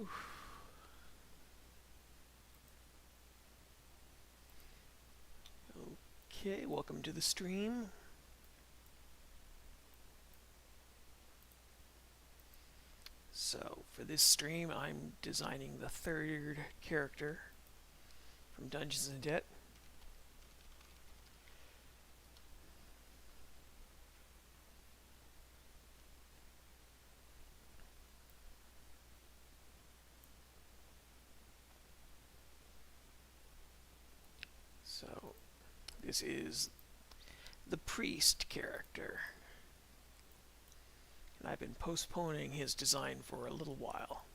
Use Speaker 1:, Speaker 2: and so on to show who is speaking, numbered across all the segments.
Speaker 1: Whew. Okay, welcome to the stream. So, for this stream, I'm designing the third character from Dungeons and Debt. So, this is the priest character. And I've been postponing his design for a little while.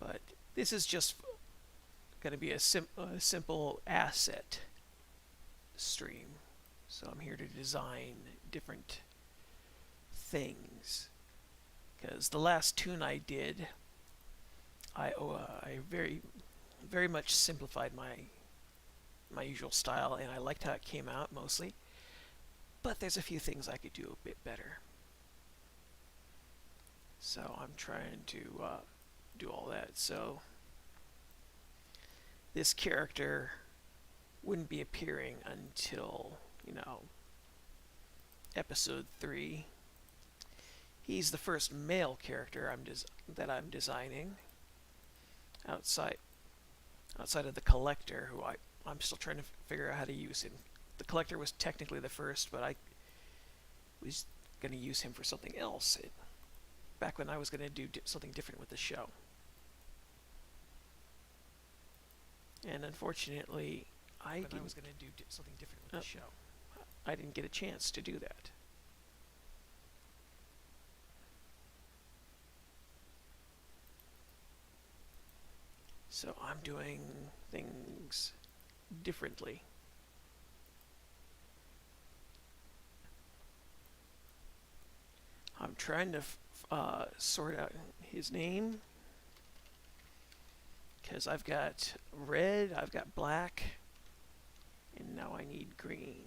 Speaker 1: But this is just going to be a simple asset stream. So I'm here to design different things. Because the last toon I did, I very much simplified my usual style, and I liked how it came out mostly. But there's a few things I could do a bit better. So I'm trying to do all that. So this character wouldn't be appearing until, episode 3. He's the first male character that I'm designing outside of the collector, who I'm still trying to figure out how to use him. The collector was technically the first, but I was going to use him for something else back when I was going to do something different with the show. And unfortunately, I didn't get a chance to do that. So I'm doing things differently. I'm trying to sort out his name, because I've got red, I've got black, and now I need green.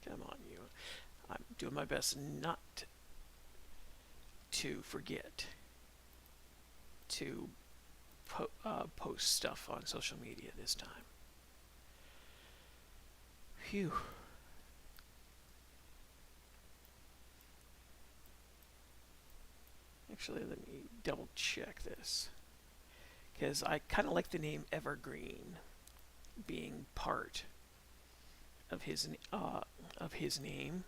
Speaker 1: Come on, you. I'm doing my best not to forget to post stuff on social media this time. Phew. Actually, let me double check this, because I kind of like the name Evergreen being part of his name,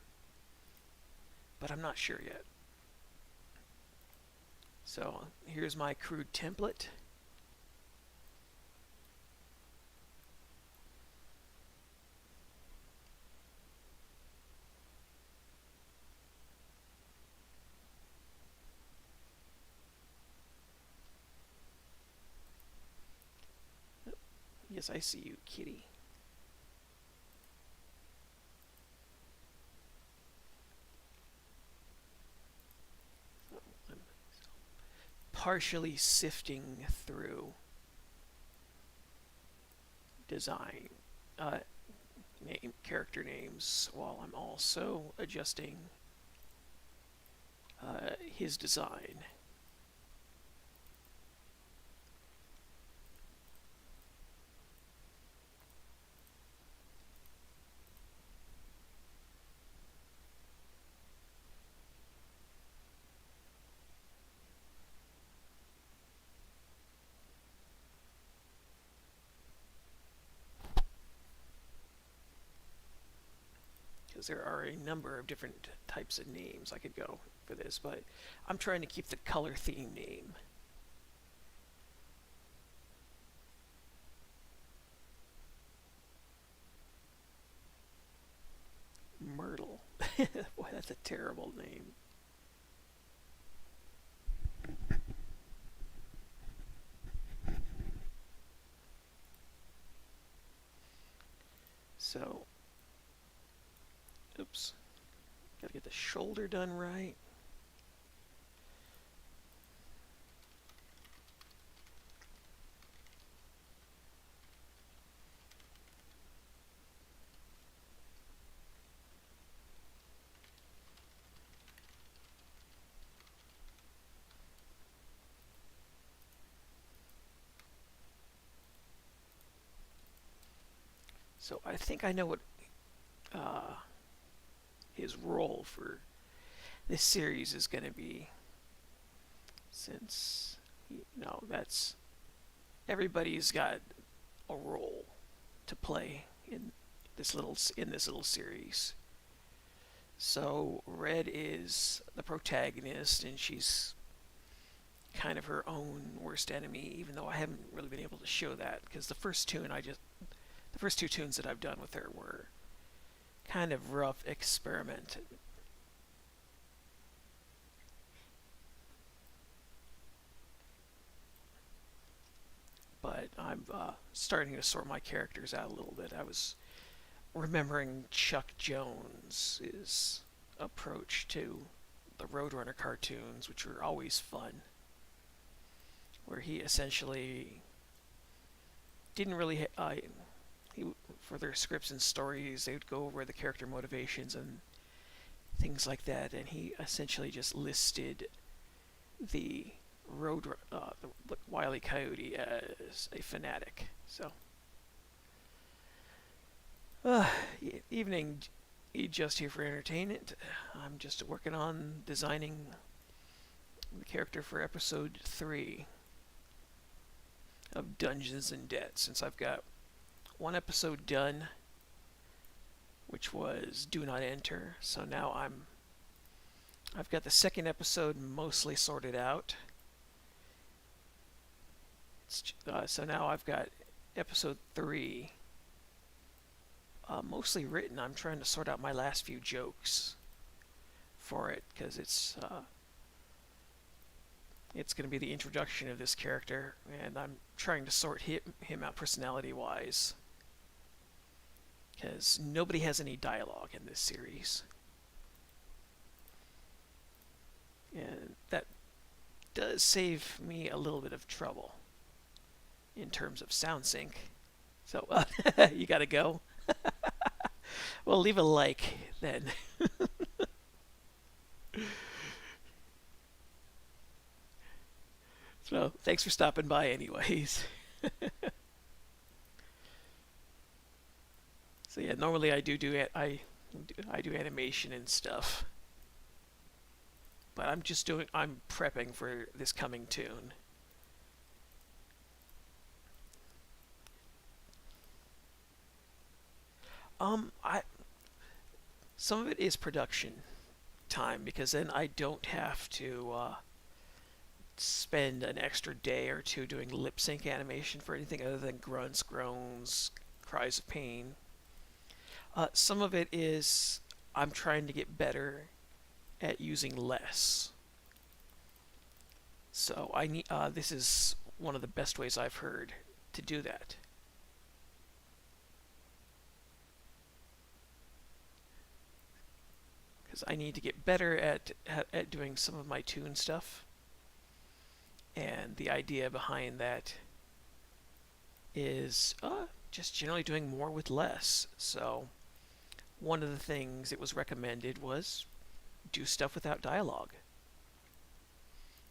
Speaker 1: but I'm not sure yet. So here's my crude template. Yes, I see you, kitty. I'm partially sifting through design, character names, while I'm also adjusting his design. Because there are a number of different types of names I could go for this, but I'm trying to keep the color theme name. Myrtle. Boy, that's a terrible name. So, oops. Gotta get the shoulder done right. So I think I know what uh, his role for this series is going to be, since that's everybody's got a role to play in this little series. So Red is the protagonist, and she's kind of her own worst enemy. Even though I haven't really been able to show that, because the first two tunes that I've done with her were kind of rough experiment. But I'm starting to sort my characters out a little bit. I was remembering Chuck Jones's approach to the Roadrunner cartoons, which were always fun, where he essentially didn't really he, for their scripts and stories, they would go over the character motivations and things like that, and he essentially just listed the the Wile E. Coyote as a fanatic. So, evening, just here for entertainment. I'm just working on designing the character for episode 3 of Dungeons and Debt, since I've got one episode done, which was Do Not Enter. So now I've got the second episode mostly sorted out. So now I've got episode 3 mostly written. I'm trying to sort out my last few jokes for it, because it's going to be the introduction of this character, and I'm trying to sort him out personality-wise, because nobody has any dialogue in this series. And that does save me a little bit of trouble in terms of sound sync. So, you gotta go. Well, leave a like then. So, thanks for stopping by anyways. So yeah, normally I do animation and stuff. But I'm prepping for this coming tune. I some of it is production time, because then I don't have to spend an extra day or two doing lip sync animation for anything other than grunts, groans, cries of pain. Some of it is I'm trying to get better at using less. So I need. This is one of the best ways I've heard to do that. Because I need to get better at doing some of my toon stuff. And the idea behind that is just generally doing more with less. So one of the things it was recommended was do stuff without dialogue.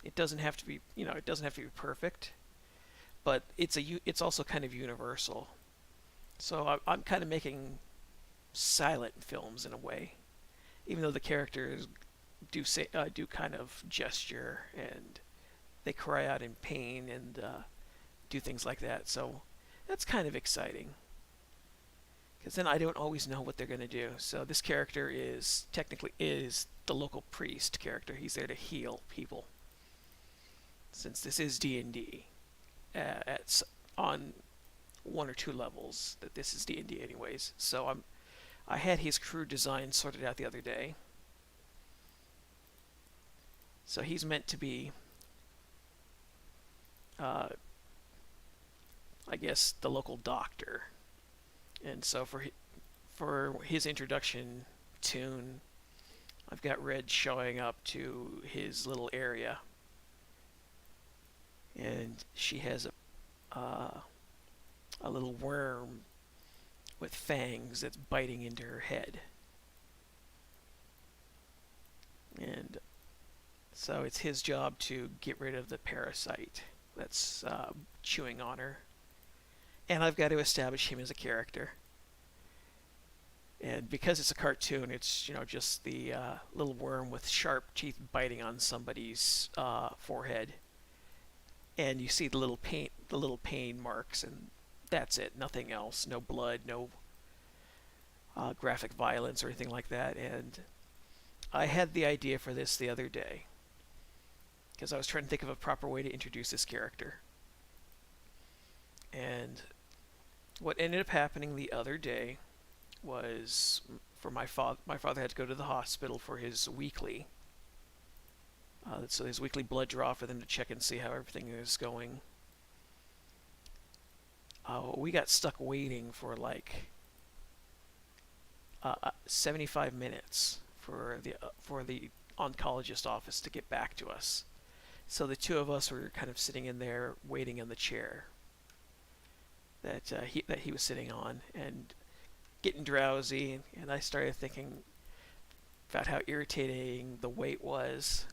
Speaker 1: It doesn't have to be, it doesn't have to be perfect, but it's also kind of universal. So I'm kind of making silent films in a way, even though the characters do kind of gesture, and they cry out in pain and do things like that. So that's kind of exciting, because then I don't always know what they're going to do. So this character is technically the local priest character. He's there to heal people, since this is D&D on 1 or 2 levels that this is D&D anyways. So I had his crew design sorted out the other day. So he's meant to be I guess the local doctor. And so for his introduction tune, I've got Red showing up to his little area, and she has a little worm with fangs that's biting into her head. And so it's his job to get rid of the parasite that's chewing on her. And I've got to establish him as a character. And because it's a cartoon, it's just the little worm with sharp teeth biting on somebody's forehead, and you see the little pain marks, and that's it. Nothing else. No blood, no graphic violence or anything like that. And I had the idea for this the other day because I was trying to think of a proper way to introduce this character. And what ended up happening the other day was for my father. My father had to go to the hospital for his weekly. So his weekly blood draw for them to check and see how everything is going. We got stuck waiting for like 75 minutes for the oncologist office to get back to us. So the two of us were kind of sitting in there waiting in the chair that he was sitting on and getting drowsy. And I started thinking about how irritating the wait was,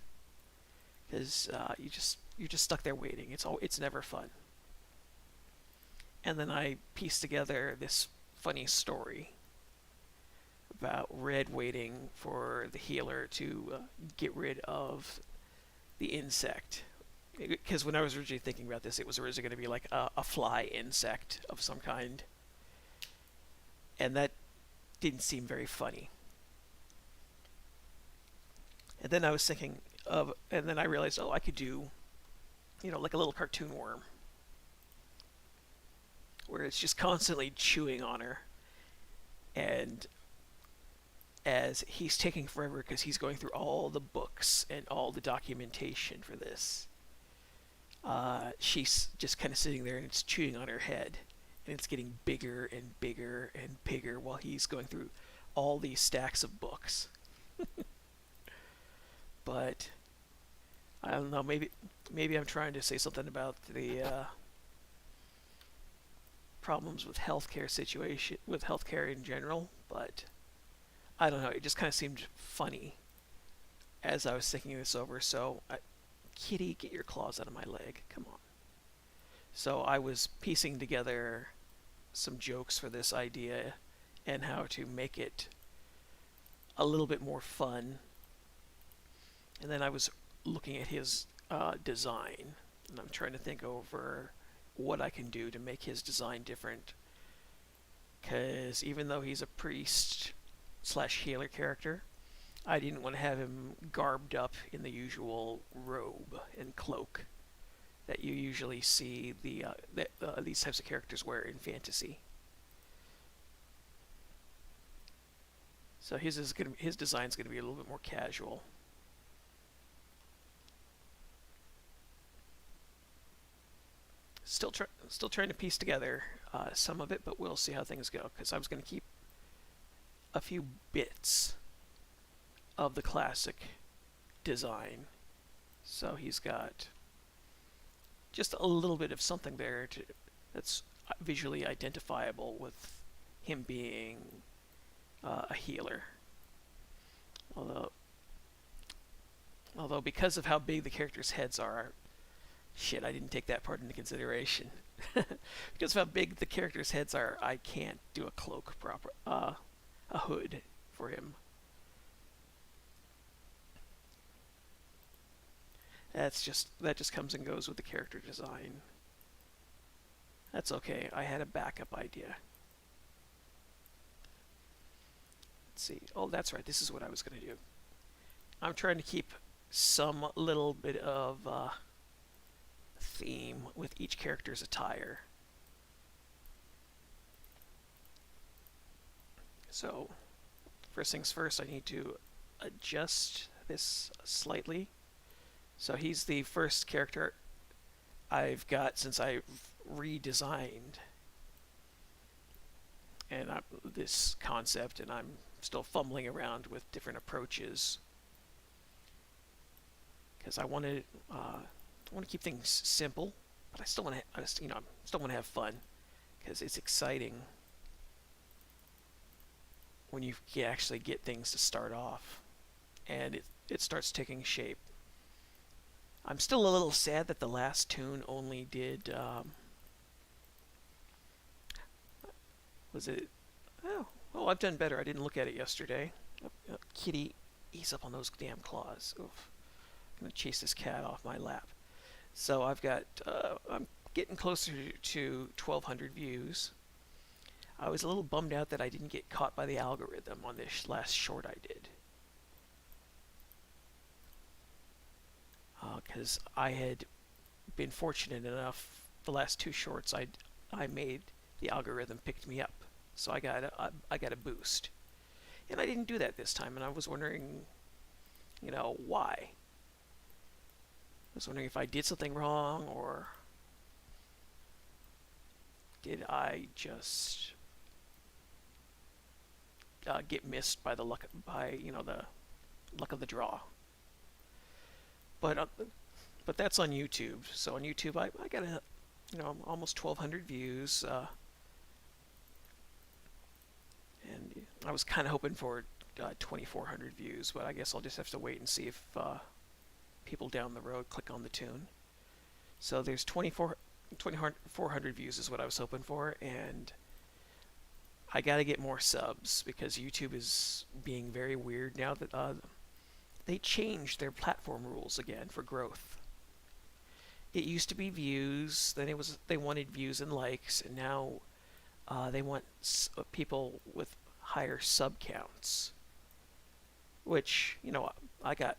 Speaker 1: because you're just stuck there waiting. It's never fun. And then I pieced together this funny story about Red waiting for the healer to get rid of the insect. Because when I was originally thinking about this, it was originally going to be like a fly insect of some kind. And that didn't seem very funny. And then I was thinking and then I realized, I could do, like a little cartoon worm, where it's just constantly chewing on her, and as he's taking forever because he's going through all the books and all the documentation for this, she's just kind of sitting there and it's chewing on her head, and it's getting bigger and bigger and bigger while he's going through all these stacks of books. But I don't know, maybe I'm trying to say something about the problems with healthcare in general, but I don't know, it just kind of seemed funny as I was thinking this over. So, kitty, get your claws out of my leg, come on. So I was piecing together some jokes for this idea and how to make it a little bit more fun. And then I was looking at his design, and I'm trying to think over what I can do to make his design different. Because even though he's a priest / healer character, I didn't want to have him garbed up in the usual robe and cloak that you usually see these types of characters wear in fantasy. So his design's going to be a little bit more casual. Still trying to piece together some of it, but we'll see how things go. Because I was going to keep a few bits of the classic design, so he's got just a little bit of something there that's visually identifiable with him being a healer. Although because of how big the characters' heads are, shit, I didn't take that part into consideration. Because of how big the characters' heads are, I can't do a cloak proper, a hood for him. That just comes and goes with the character design. That's okay. I had a backup idea. Let's see. Oh, that's right. This is what I was going to do. I'm trying to keep some little bit of theme with each character's attire. So, first things first, I need to adjust this slightly. So he's the first character I've got since I redesigned this concept, and I'm still fumbling around with different approaches because I want to keep things simple, but I still want to have fun, because it's exciting when you actually get things to start off and it starts taking shape. I'm still a little sad that the last toon only did was it Oh, I've done better. I didn't look at it yesterday. Kitty, ease up on those damn claws. Oof. I'm gonna chase this cat off my lap. So I'm getting closer to 1,200 views. I was a little bummed out that I didn't get caught by the algorithm on this last short I did. Because I had been fortunate enough, the last two shorts I made, the algorithm picked me up. So I got a boost. And I didn't do that this time, and I was wondering, why. I was wondering if I did something wrong, or did I just get missed by the luck of the draw. But but that's on YouTube. So on YouTube, I got almost 1,200 views, and I was kind of hoping for 2,400 views, but I guess I'll just have to wait and see if people down the road click on the toon. So there's 2,400 views is what I was hoping for, and I got to get more subs because YouTube is being very weird now that they changed their platform rules again for growth. It used to be views, then they wanted views and likes, and now they want people with higher sub counts. Which I got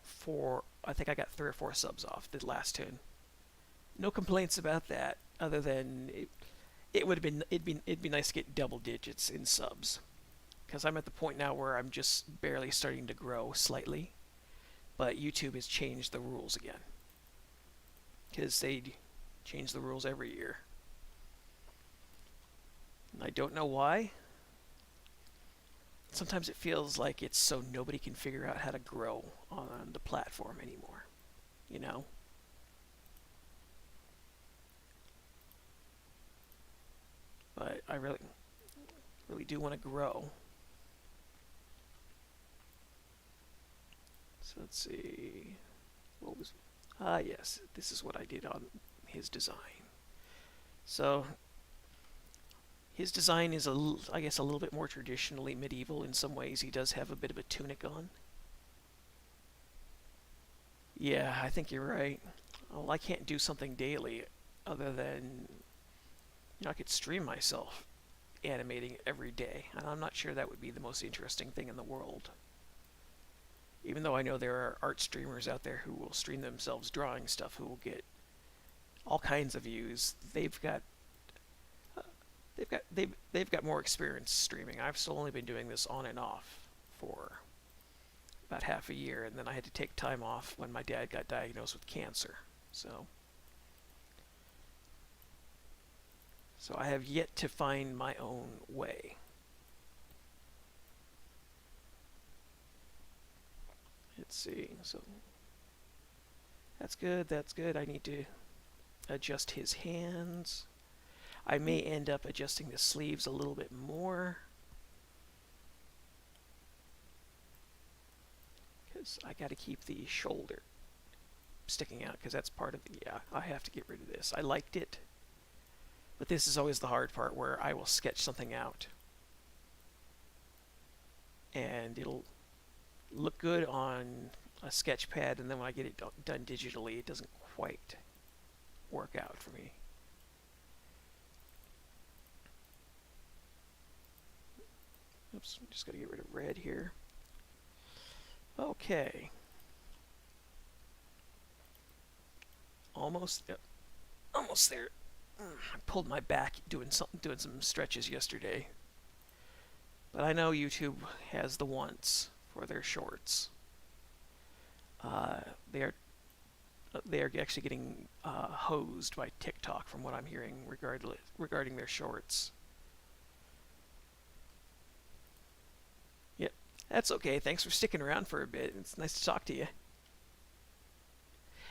Speaker 1: I think I got 3 or 4 subs off the last toon. No complaints about that, other than it'd be nice to get double digits in subs, because I'm at the point now where I'm just barely starting to grow slightly, but YouTube has changed the rules again, because they change the rules every year. And I don't know why. Sometimes it feels like it's so nobody can figure out how to grow on the platform anymore, But I really do want to grow. So let's see. What was? Yes, this is what I did on his design. So his design is I guess a little bit more traditionally medieval in some ways. He does have a bit of a tunic on. Yeah, I think you're right. Well, I can't do something daily other than I could stream myself animating every day, and I'm not sure that would be the most interesting thing in the world. Even though I know there are art streamers out there who will stream themselves drawing stuff who will get all kinds of views. They've got more experience streaming. I've still only been doing this on and off for about half a year, and then I had to take time off when my dad got diagnosed with cancer. So I have yet to find my own way. Let's see. So that's good. That's good. I need to adjust his hands. I may end up adjusting the sleeves a little bit more, because I got to keep the shoulder sticking out, because that's part of the, I have to get rid of this. I liked it, but this is always the hard part, where I will sketch something out and it'll look good on a sketch pad, and then when I get it done digitally, it doesn't quite work out for me. Oops, just gotta get rid of red here. Okay. Almost, yep, almost there. I pulled my back doing some stretches yesterday. But I know YouTube has the wants for their shorts. They are actually getting hosed by TikTok, from what I'm hearing regarding their shorts. Yep, that's okay. Thanks for sticking around for a bit. It's nice to talk to you.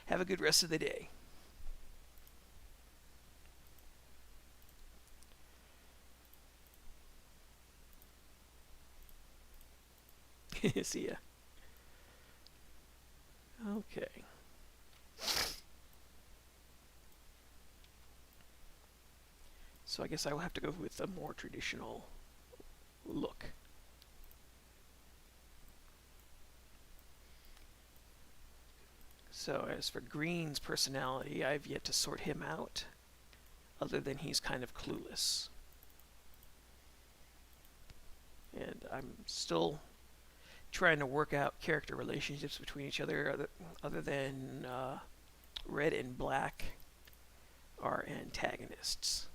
Speaker 1: Have a good rest of the day. See ya. Okay. So I guess I will have to go with a more traditional look. So as for Green's personality, I've yet to sort him out, other than he's kind of clueless. And I'm still trying to work out character relationships between each other, other than Red and Black are antagonists.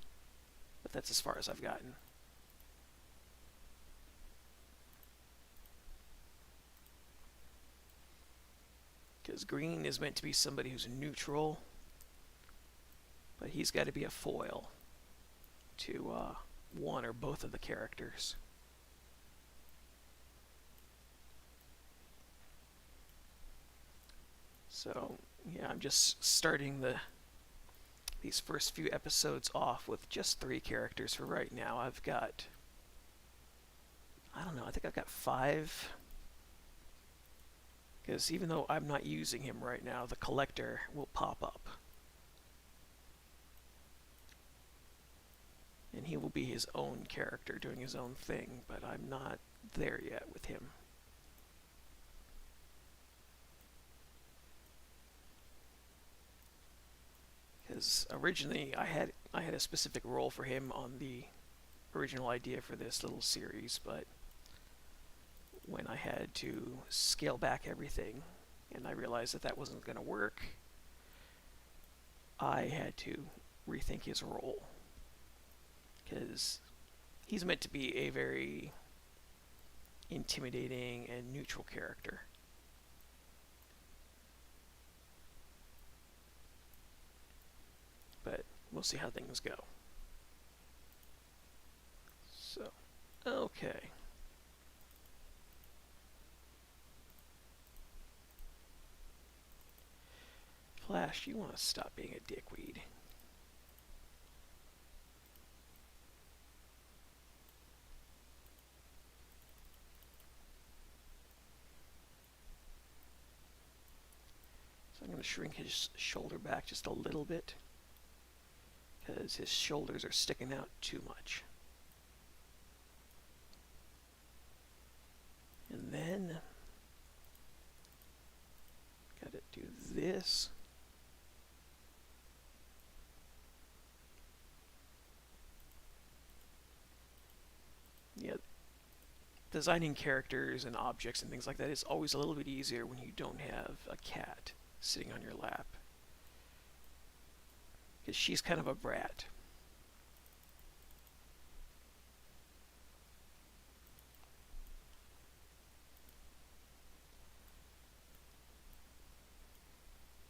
Speaker 1: But that's as far as I've gotten. Because Green is meant to be somebody who's neutral, but he's got to be a foil to one or both of the characters. So yeah, I'm just starting these first few episodes off with just 3 characters for right now. I've got, I don't know, I think I've got 5. Because even though I'm not using him right now, the collector will pop up. And he will be his own character doing his own thing, but I'm not there yet with him. Because originally I had a specific role for him on the original idea for this little series, but when I had to scale back everything and I realized that that wasn't going to work, I had to rethink his role. Because he's meant to be a very intimidating and neutral character. But we'll see how things go. So, okay. Flash, you want to stop being a dickweed. So I'm going to shrink his shoulder back just a little bit, because his shoulders are sticking out too much. And then, got to do this. Yeah, designing characters and objects and things like that is always a little bit easier when you don't have a cat sitting on your lap. Because she's kind of a brat.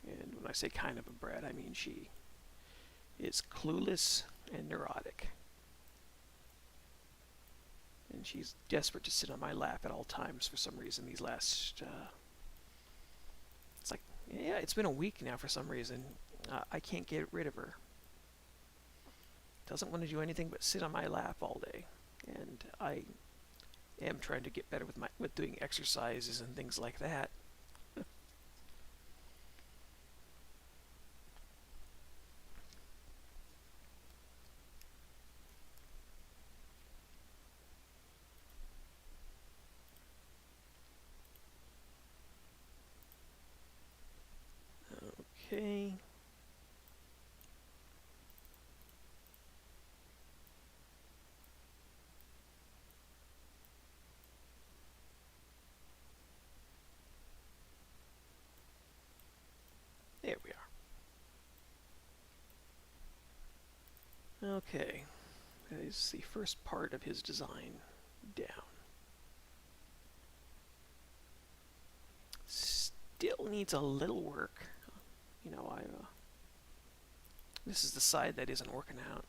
Speaker 1: And when I say kind of a brat, I mean she is clueless and neurotic. And she's desperate to sit on my lap at all times for some reason these last... it's like, yeah, it's been a week now for some reason. I can't get rid of her. Doesn't want to do anything but sit on my lap all day. And I am trying to get better with doing exercises and things like that. Okay. There we are. Okay. That is the first part of his design down. Still needs a little work. You know, this is the side that isn't working out.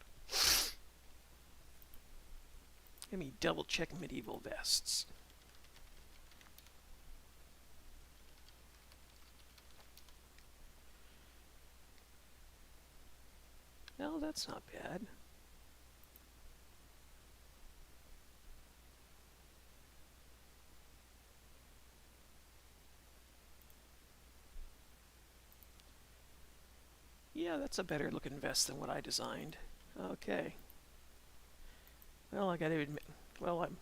Speaker 1: Let me double check medieval vests. Well, that's not bad. Yeah, that's a better looking vest than what I designed. Okay. Well, I gotta admit, well, I'm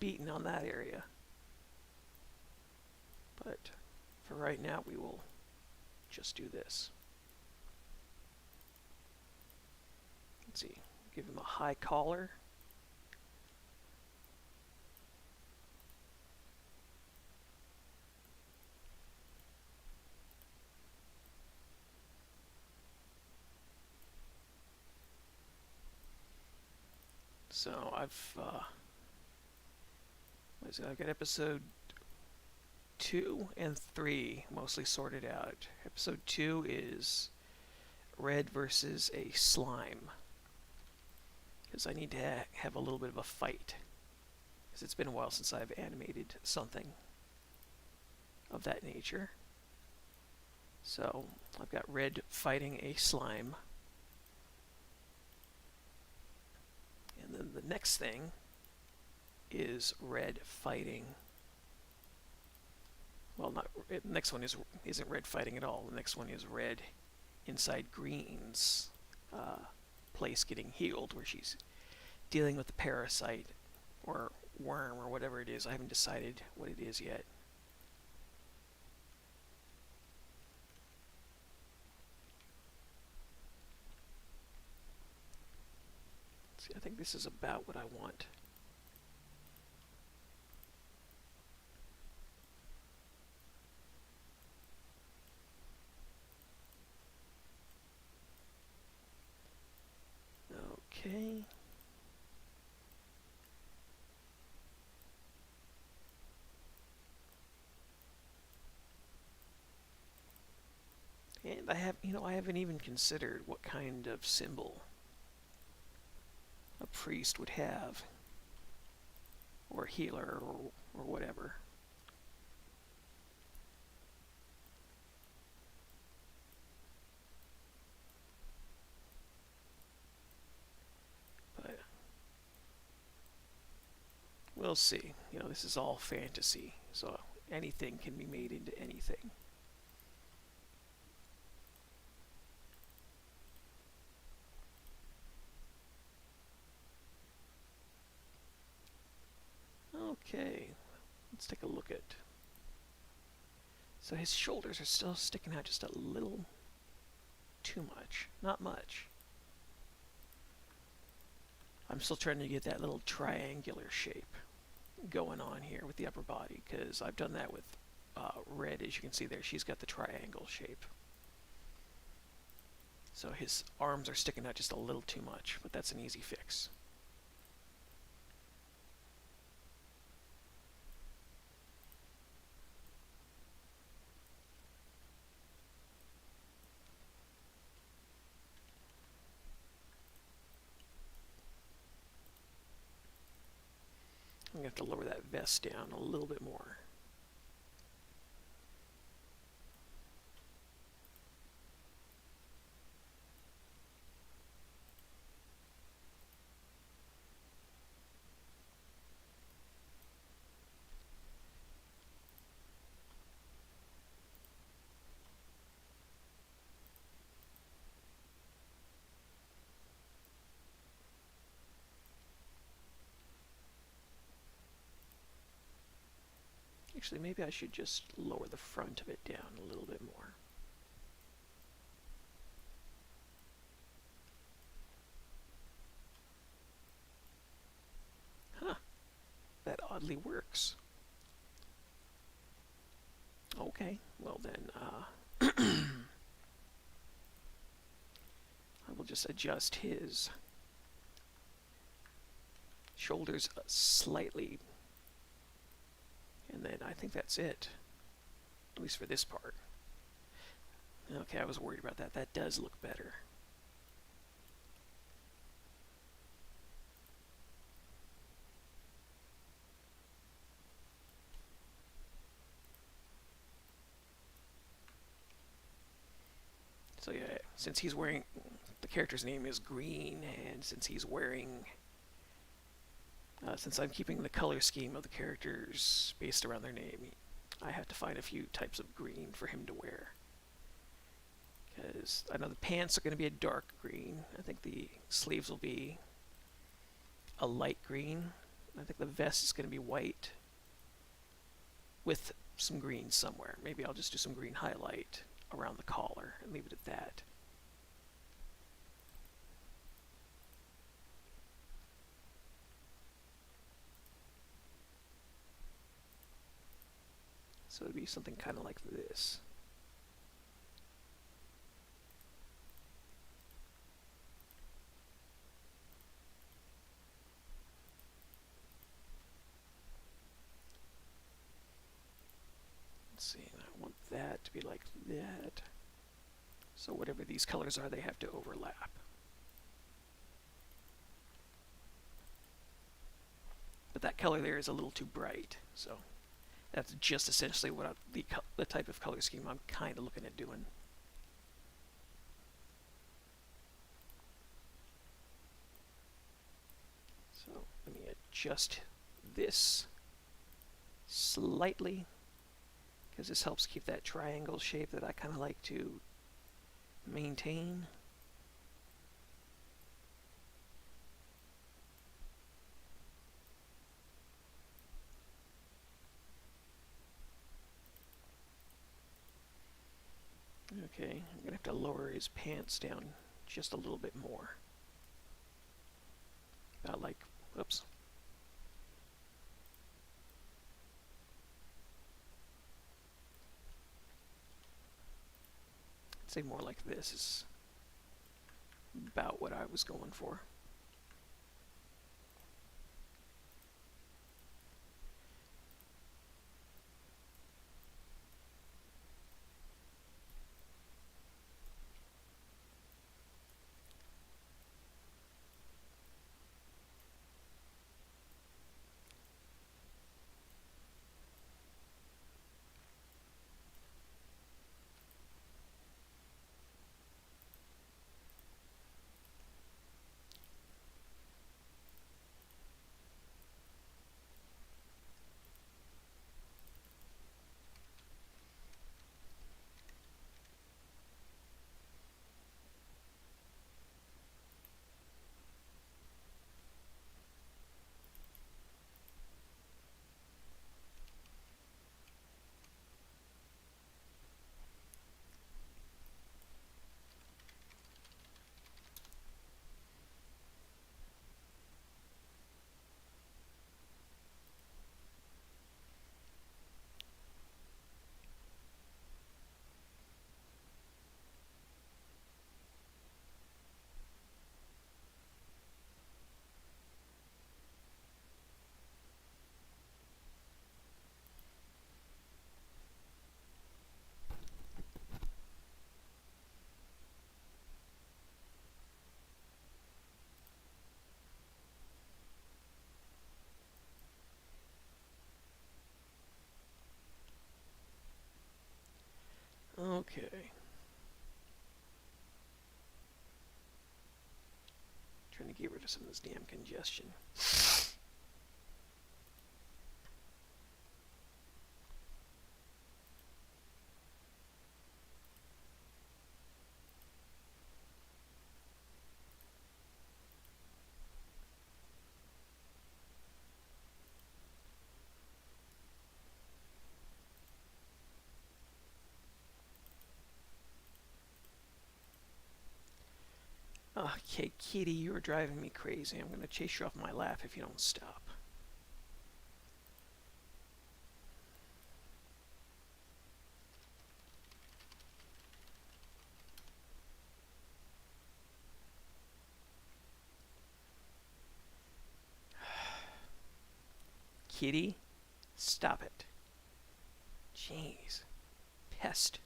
Speaker 1: beaten on that area. But for right now, we will just do this. Let's see, give him a high collar. So I've I've got episode 2 and 3 mostly sorted out. Episode 2 is Red versus a slime, because I need to have a little bit of a fight, because it's been a while since I've animated something of that nature. So I've got Red fighting a slime. And then the next thing is Red fighting. Well, not the next one isn't Red fighting at all. The next one is Red inside Green's place getting healed, where she's dealing with the parasite or worm or whatever it is. I haven't decided what it is yet. See, I think this is about what I want. Okay. And I haven't even considered what kind of symbol a priest would have, or a healer, or whatever. But we'll see. This is all fantasy, so anything can be made into anything. Okay, let's take a look at. So his shoulders are still sticking out just a little too much. Not much. I'm still trying to get that little triangular shape going on here with the upper body, because I've done that with Red. As you can see there, she's got the triangle shape. So his arms are sticking out just a little too much, but that's an easy fix. I'm going to have to lower that vest down a little bit more. Actually, maybe I should just lower the front of it down a little bit more. Huh. That oddly works. Okay, well then, I will just adjust his shoulders slightly. And then I think that's it, at least for this part. Okay, I was worried about that. That does look better. So yeah, since he's wearing, the character's name is Green, and since he's wearing, since I'm keeping the color scheme of the characters based around their name, I have to find a few types of green for him to wear. Because I know the pants are going to be a dark green. I think the sleeves will be a light green. I think the vest is going to be white with some green somewhere. Maybe I'll just do some green highlight around the collar and leave it at that. So it'd be something kind of like this. Let's see, and I want that to be like that. So whatever these colors are, they have to overlap. But that color there is a little too bright, so that's just essentially what the type of color scheme I'm kind of looking at doing. So let me adjust this slightly, because this helps keep that triangle shape that I kind of like to maintain. Okay, I'm gonna have to lower his pants down just a little bit more. About like, whoops. I'd say more like this is about what I was going for. Okay. Trying to get rid of some of this damn congestion. Okay, Kitty, you're driving me crazy. I'm going to chase you off my lap if you don't stop. Kitty, stop it. Jeez. Pest.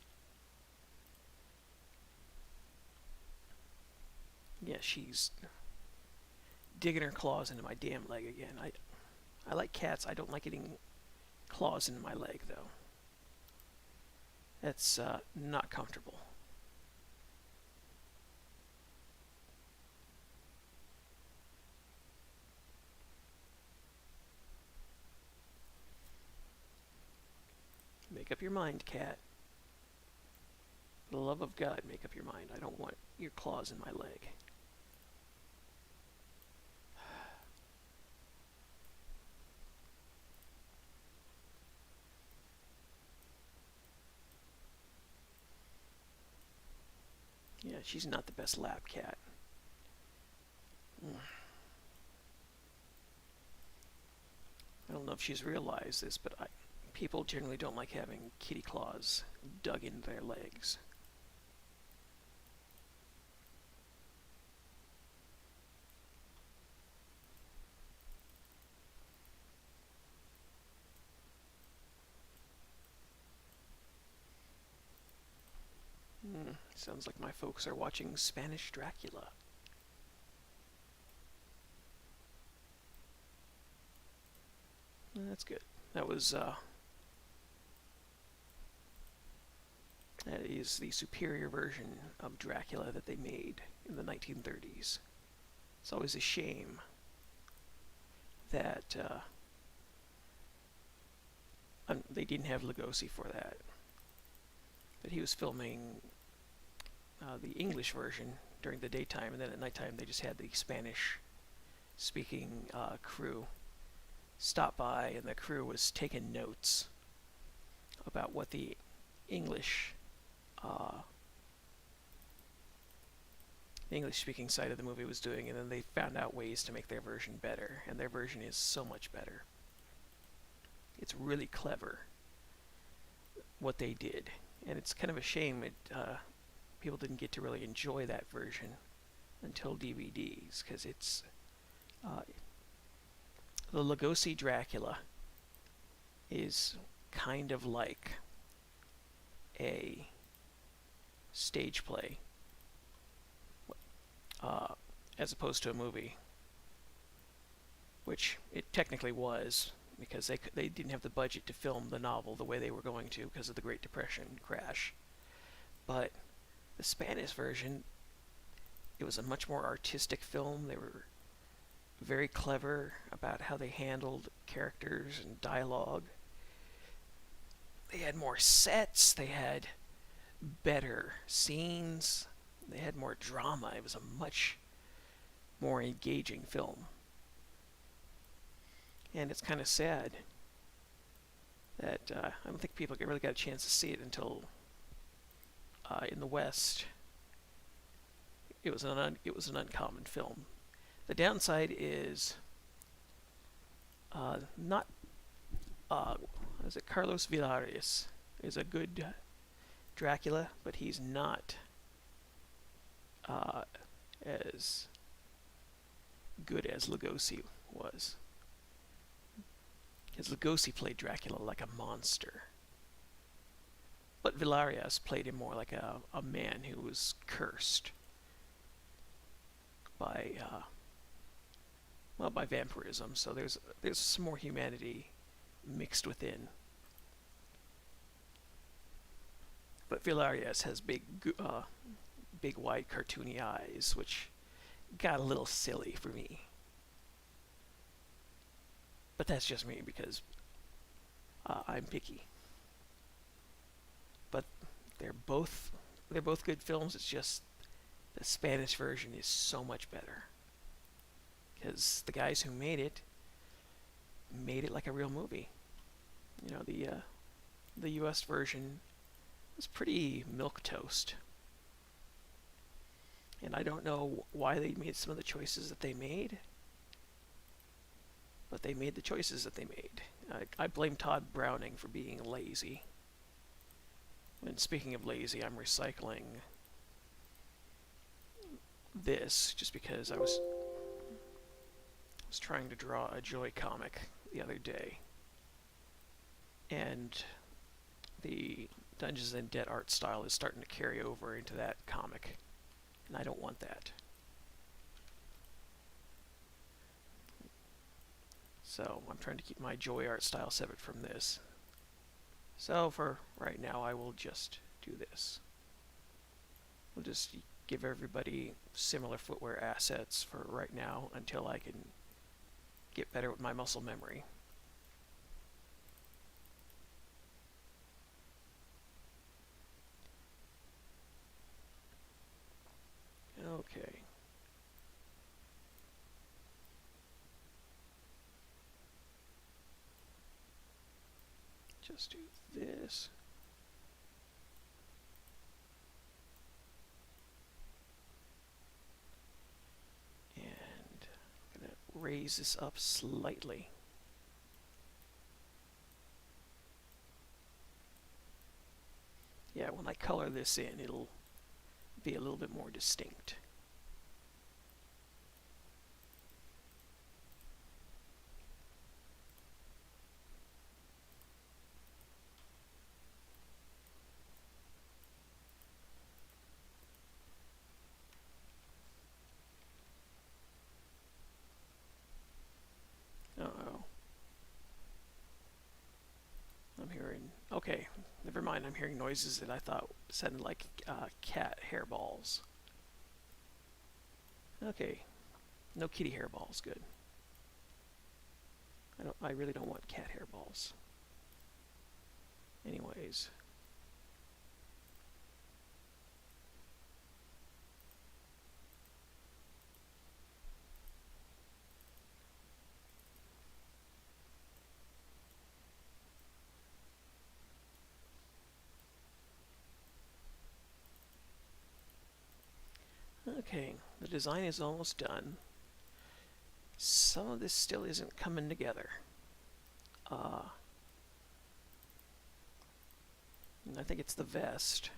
Speaker 1: Yeah, she's digging her claws into my damn leg again. I like cats. I don't like getting claws into my leg, though. That's not comfortable. Make up your mind, cat. For the love of God, make up your mind. I don't want your claws in my leg. she's not the best lab cat. I don't know if she's realized this, but people generally don't like having kitty claws dug into their legs. Sounds like my folks are watching Spanish Dracula. That's good. That is the superior version of Dracula that they made in the 1930s. It's always a shame that they didn't have Lugosi for that. But he was filming the English version during the daytime, and then at nighttime they just had the Spanish-speaking crew stop by, and the crew was taking notes about what the English the English-speaking side of the movie was doing, and then they found out ways to make their version better, and their version is so much better. It's really clever what they did, and it's kind of a shame people didn't get to really enjoy that version until DVDs, because it's the Lugosi Dracula is kind of like a stage play as opposed to a movie, which it technically was, because they didn't have the budget to film the novel the way they were going to because of the Great Depression crash. But the Spanish version, it was a much more artistic film. They were very clever about how they handled characters and dialogue. They had more sets, they had better scenes, they had more drama. It was a much more engaging film. And it's kind of sad that I don't think people really got a chance to see it until in the West. It was an uncommon film. The downside is not is it Carlos Villares is a good Dracula, but he's not as good as Lugosi was. Because Lugosi played Dracula like a monster, but Villares played him more like a man who was cursed by by vampirism. So there's some more humanity mixed within. But Villares has big wide cartoony eyes, which got a little silly for me. But that's just me, because I'm picky. But they're both good films. It's just the Spanish version is so much better, because the guys who made it like a real movie. You know, the U.S. version was pretty milquetoast, and I don't know why they made some of the choices that they made, but they made the choices that they made. I blame Todd Browning for being lazy. And speaking of lazy, I'm recycling this just because I was trying to draw a Joy comic the other day, and the Dungeons and Dead art style is starting to carry over into that comic, and I don't want that. So I'm trying to keep my Joy art style separate from this. So for right now, I will just do this. We'll just give everybody similar footwear assets for right now until I can get better with my muscle memory. Okay. Just do this. raise this up slightly. Yeah, when I color this in, it'll be a little bit more distinct. Uh-oh. I'm hearing... Okay, never mind. I'm hearing noises that I thought sounded like cat hairballs. Okay, no kitty hairballs. Good. I really don't want cat hairballs. Anyways. Okay, the design is almost done. Some of this still isn't coming together. I think it's the vest.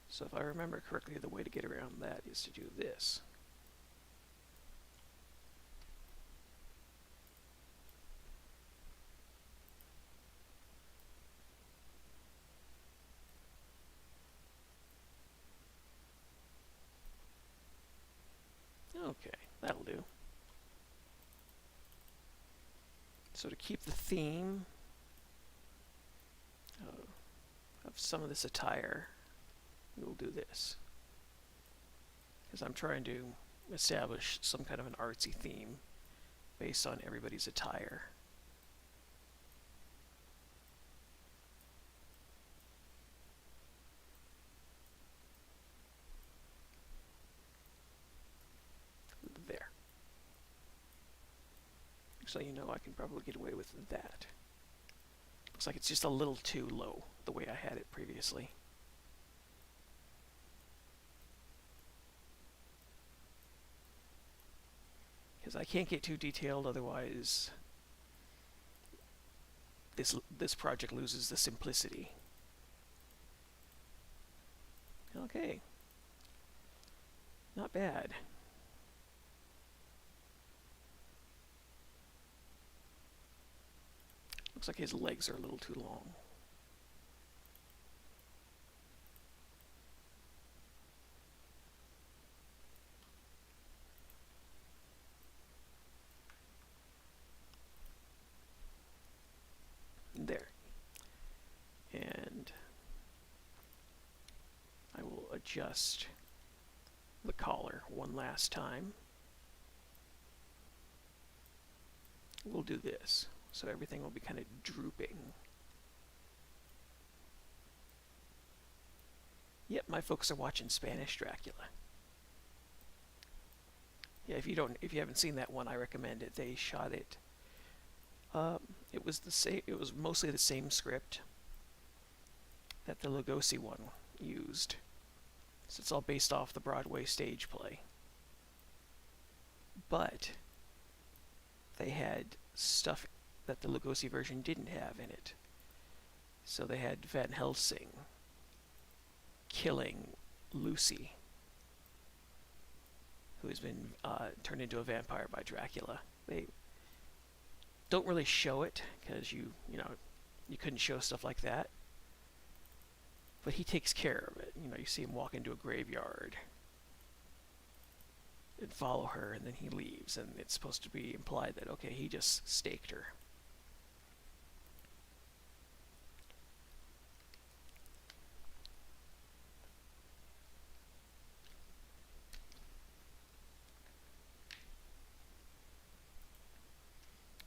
Speaker 1: So if I remember correctly, the way to get around that is to do this. Okay, that'll do. So to keep the theme of some of this attire, we'll do this. Because I'm trying to establish some kind of an artsy theme based on everybody's attire. There. So you know I can probably get away with that. Looks like it's just a little too low the way I had it previously. Because I can't get too detailed, otherwise this project loses the simplicity. Okay. Not bad. Looks like his legs are a little too long. There. And I will adjust the collar one last time. We'll do this, so everything will be kind of drooping. Yep, my folks are watching Spanish Dracula. Yeah, if you haven't seen that one, I recommend it. They shot it. It was the same. It was mostly the same script that the Lugosi one used. So it's all based off the Broadway stage play. But they had stuff that the Lugosi version didn't have in it. So they had Van Helsing killing Lucy, who has been turned into a vampire by Dracula. They don't really show it because you couldn't show stuff like that. But he takes care of it. You see him walk into a graveyard and follow her, and then he leaves, and it's supposed to be implied that, okay, he just staked her.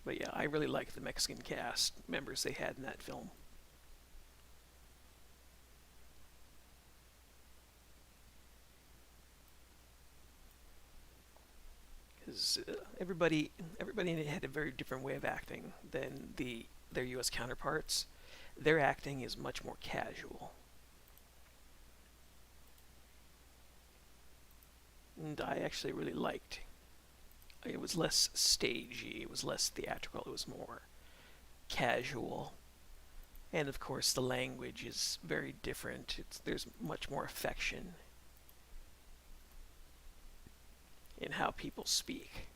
Speaker 1: But yeah, I really like the Mexican cast members they had in that film. Because everybody in it had a very different way of acting than their U.S. counterparts. Their acting is much more casual. and I actually really liked. It was less stagey, it was less theatrical, it was more casual. And of course, the language is very different. There's much more affection in how people speak.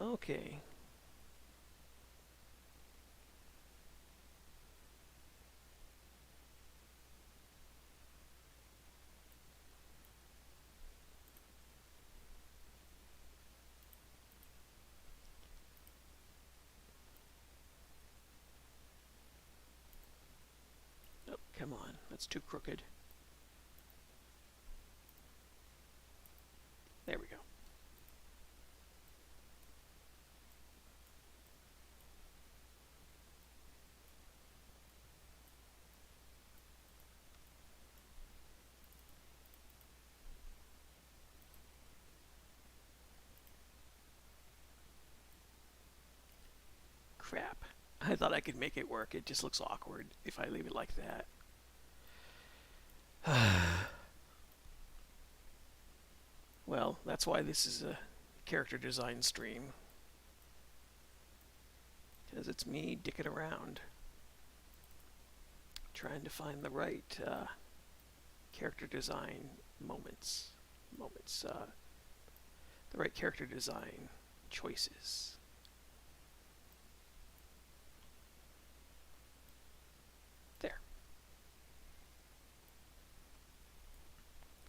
Speaker 1: Okay. Oh, come on. That's too crooked. There we go. Crap. I thought I could make it work. It just looks awkward if I leave it like that. Well, that's why this is a character design stream. Because it's me dicking around. Trying to find the right character design moments. The right character design choices. There.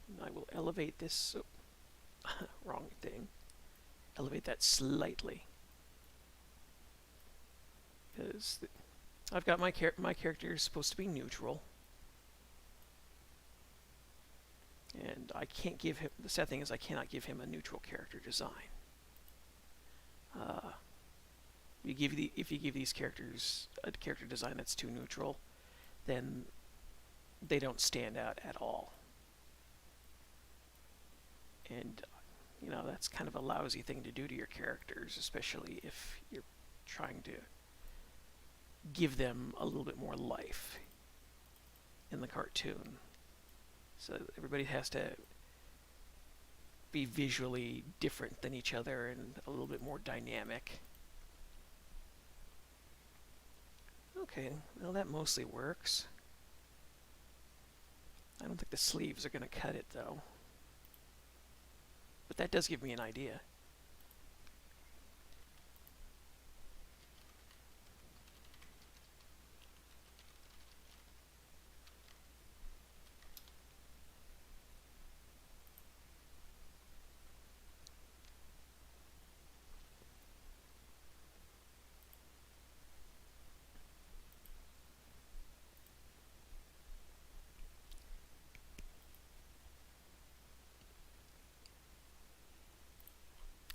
Speaker 1: And I will elevate this. Oh, wrong thing. Elevate that slightly. Because I've got my character is supposed to be neutral. And I can't give him, the sad thing is I cannot give him a neutral character design. If you give these characters a character design that's too neutral, then they don't stand out at all. And, you know, that's kind of a lousy thing to do to your characters, especially if you're trying to give them a little bit more life in the cartoon. So everybody has to be visually different than each other and a little bit more dynamic. Okay, well that mostly works. I don't think the sleeves are going to cut it though. But that does give me an idea.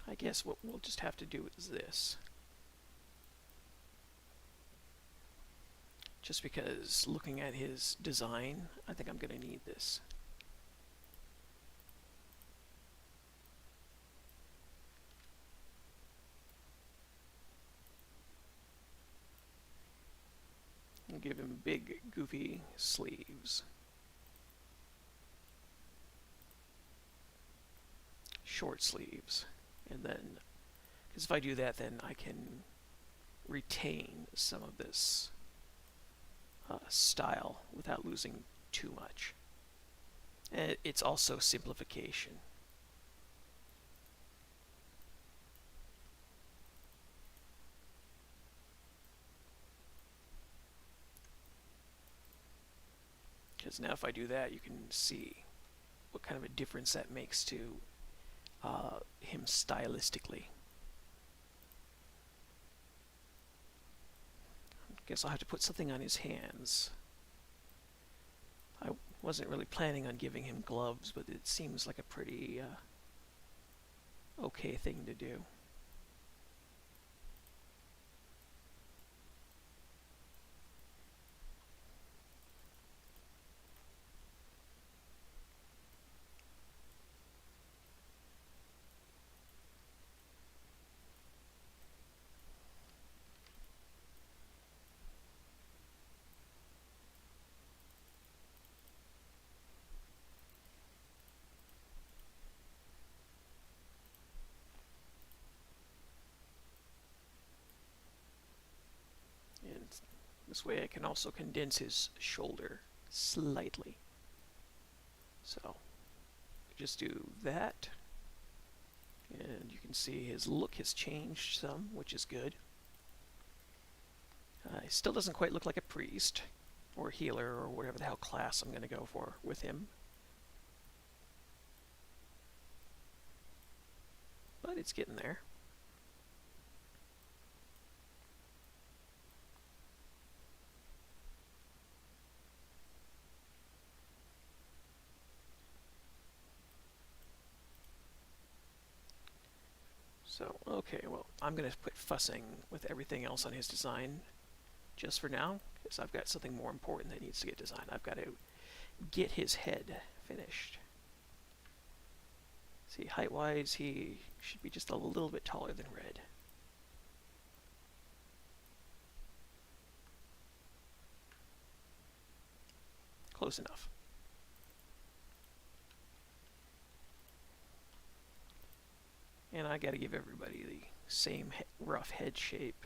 Speaker 1: I guess what we'll just have to do is this. Just because looking at his design, I think I'm going to need this. I'll give him big, goofy sleeves. Short sleeves. And then, because if I do that, then I can retain some of this style without losing too much. And it's also simplification. Because now if I do that, you can see what kind of a difference that makes to him stylistically. Guess I'll have to put something on his hands. I wasn't really planning on giving him gloves, but it seems like a pretty okay thing to do. This way I can also condense his shoulder slightly. So just do that. And you can see his look has changed some, which is good. He still doesn't quite look like a priest or healer or whatever the hell class I'm going to go for with him. But it's getting there. So, okay, well, I'm going to quit fussing with everything else on his design just for now, because I've got something more important that needs to get designed. I've got to get his head finished. See, height-wise, he should be just a little bit taller than Red. Close enough. And I got to give everybody the same rough head shape,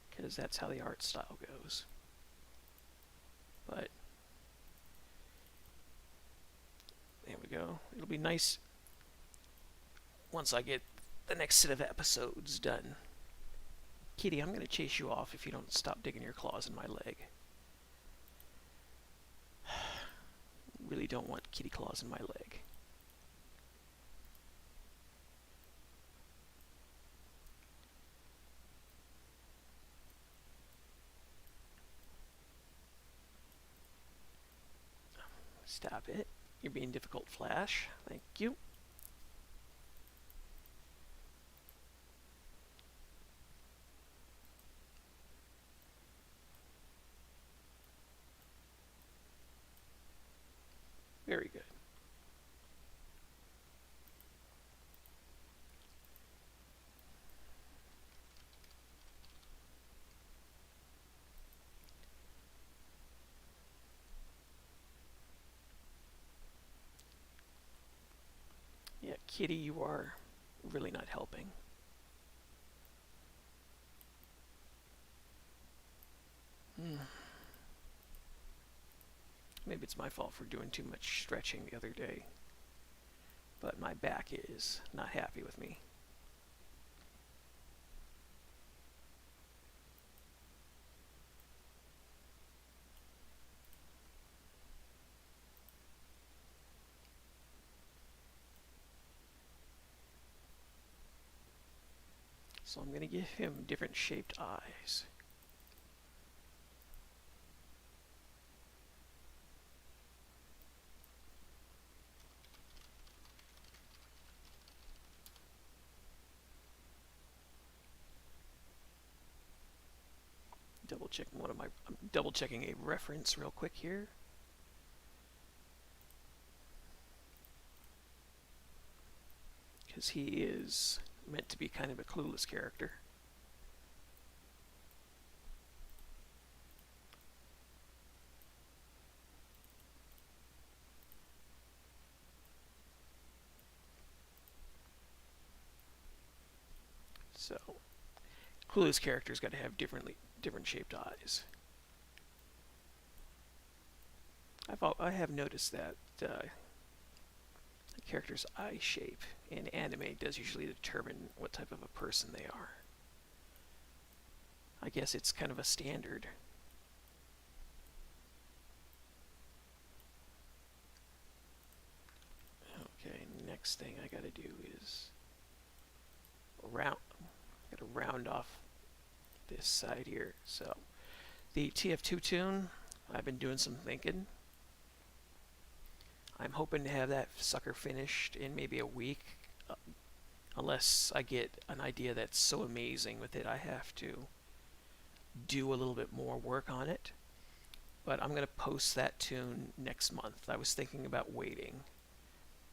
Speaker 1: because that's how the art style goes. But there we go. It'll be nice once I get the next set of episodes done. Kitty, I'm going to chase you off if you don't stop digging your claws in my leg. Really don't want kitty claws in my leg. Stop it. You're being difficult, Flash. Thank you. Very good. Yeah, Kitty, you are really not helping. Maybe it's my fault for doing too much stretching the other day, but my back is not happy with me. So I'm going to give him different shaped eyes. I'm double checking a reference real quick here. Because he is meant to be kind of a clueless character. So, clueless characters got to have different shaped eyes. I have noticed that a character's eye shape in anime does usually determine what type of a person they are. I guess it's kind of a standard. Okay, next thing I gotta do is round off this side here. So the TF2 toon, I've been doing some thinking. I'm hoping to have that sucker finished in maybe a week, unless I get an idea that's so amazing with it I have to do a little bit more work on it. But I'm going to post that toon next month. I was thinking about waiting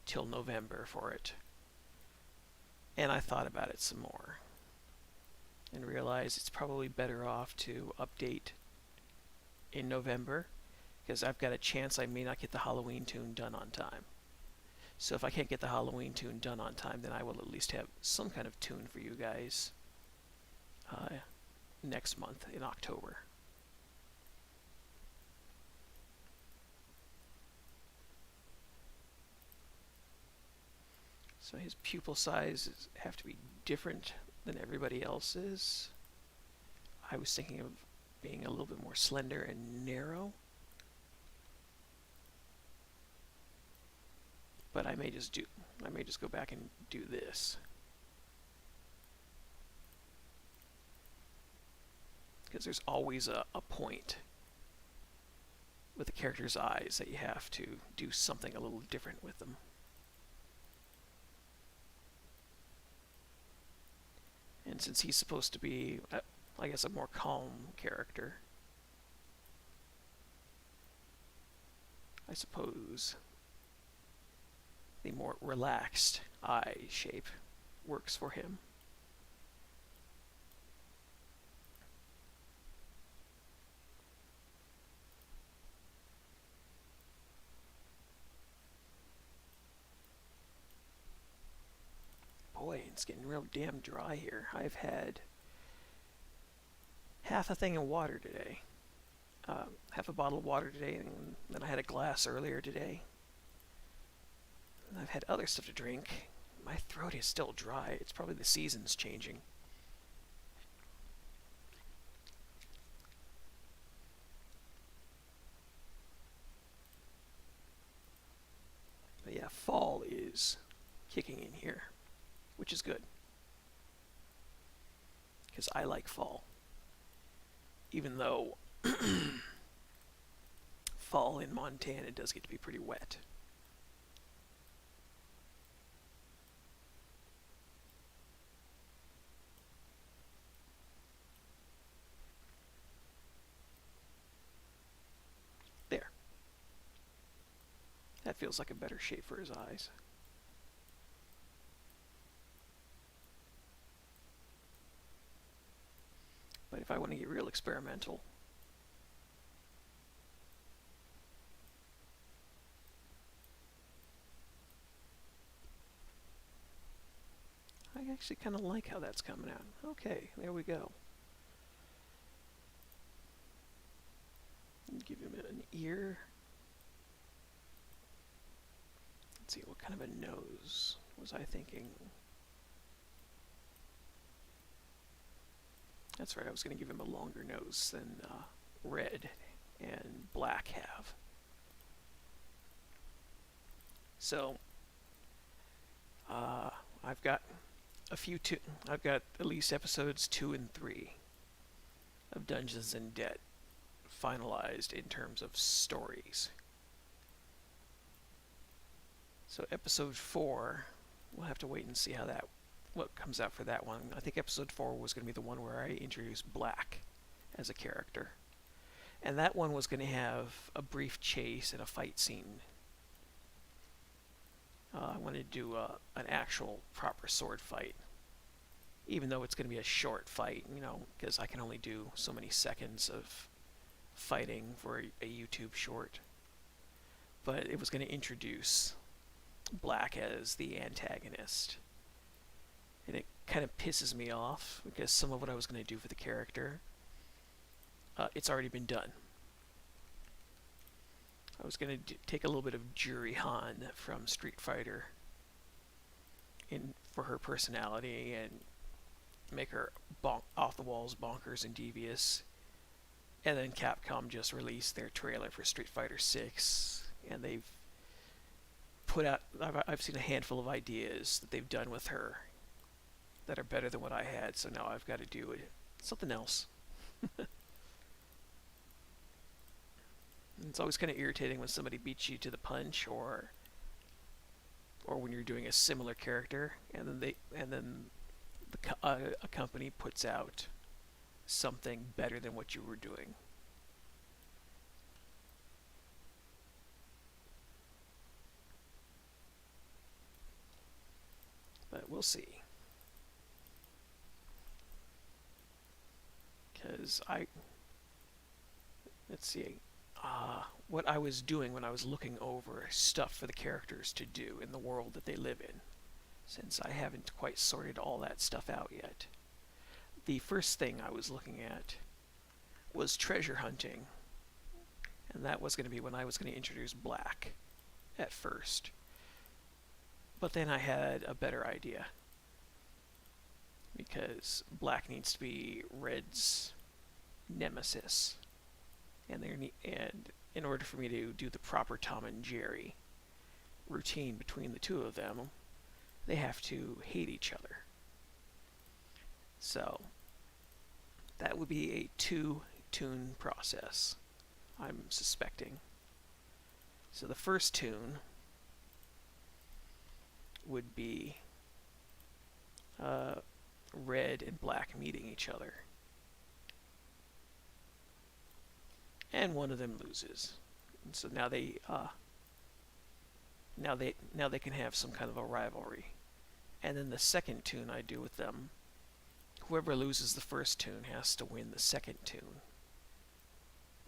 Speaker 1: till November for it, and I thought about it some more and realized it's probably better off to update in November, because I've got a chance I may not get the Halloween toon done on time. So if I can't get the Halloween toon done on time, then I will at least have some kind of toon for you guys next month in October. So his pupil sizes have to be different than everybody else's. I was thinking of being a little bit more slender and narrow. But I may just go back and do this. Because there's always a point with the character's eyes that you have to do something a little different with them. And since he's supposed to be, I guess, a more calm character, I suppose the more relaxed eye shape works for him. Boy, it's getting real damn dry here. I've had half a thing of water today. Half a bottle of water today, and then I had a glass earlier today. And I've had other stuff to drink. My throat is still dry. It's probably the seasons changing. But yeah, fall is kicking in here, which is good. Because I like fall. Even though fall in Montana does get to be pretty wet. There. That feels like a better shape for his eyes. But if I want to get real experimental, I actually kind of like how that's coming out. Okay, there we go. Give him an ear. Let's see, what kind of a nose was I thinking? That's right, I was going to give him a longer nose than red and black have. So, I've got I've got at least episodes 2 and 3 of Dungeons and Debt finalized in terms of stories. So episode 4, we'll have to wait and see what comes out for that one. I think episode 4 was going to be the one where I introduced Black as a character. And that one was going to have a brief chase and a fight scene. I wanted to do an actual proper sword fight. Even though it's going to be a short fight, because I can only do so many seconds of fighting for a YouTube short. But it was going to introduce Black as the antagonist. And it kind of pisses me off because some of what I was going to do for the character, it's already been done. I was going to take a little bit of Juri Han from Street Fighter for her personality and make her off the walls, bonkers, and devious. And then Capcom just released their trailer for Street Fighter 6, and they've put out, I've seen a handful of ideas that they've done with her that are better than what I had, so now I've got to do something else. It's always kind of irritating when somebody beats you to the punch, or when you're doing a similar character, and then a company puts out something better than what you were doing. But we'll see. Because let's see, what I was doing when I was looking over stuff for the characters to do in the world that they live in, since I haven't quite sorted all that stuff out yet. the first thing I was looking at was treasure hunting, and that was going to be when I was going to introduce black at first. But then I had a better idea, because black needs to be red's nemesis, and in order for me to do the proper Tom and Jerry routine between the two of them, they have to hate each other. So that would be a two-toon process, I'm suspecting. So the first toon would be red and black meeting each other, and one of them loses. And so now they can have some kind of a rivalry. And then the second toon I do with them, whoever loses the first toon has to win the second toon,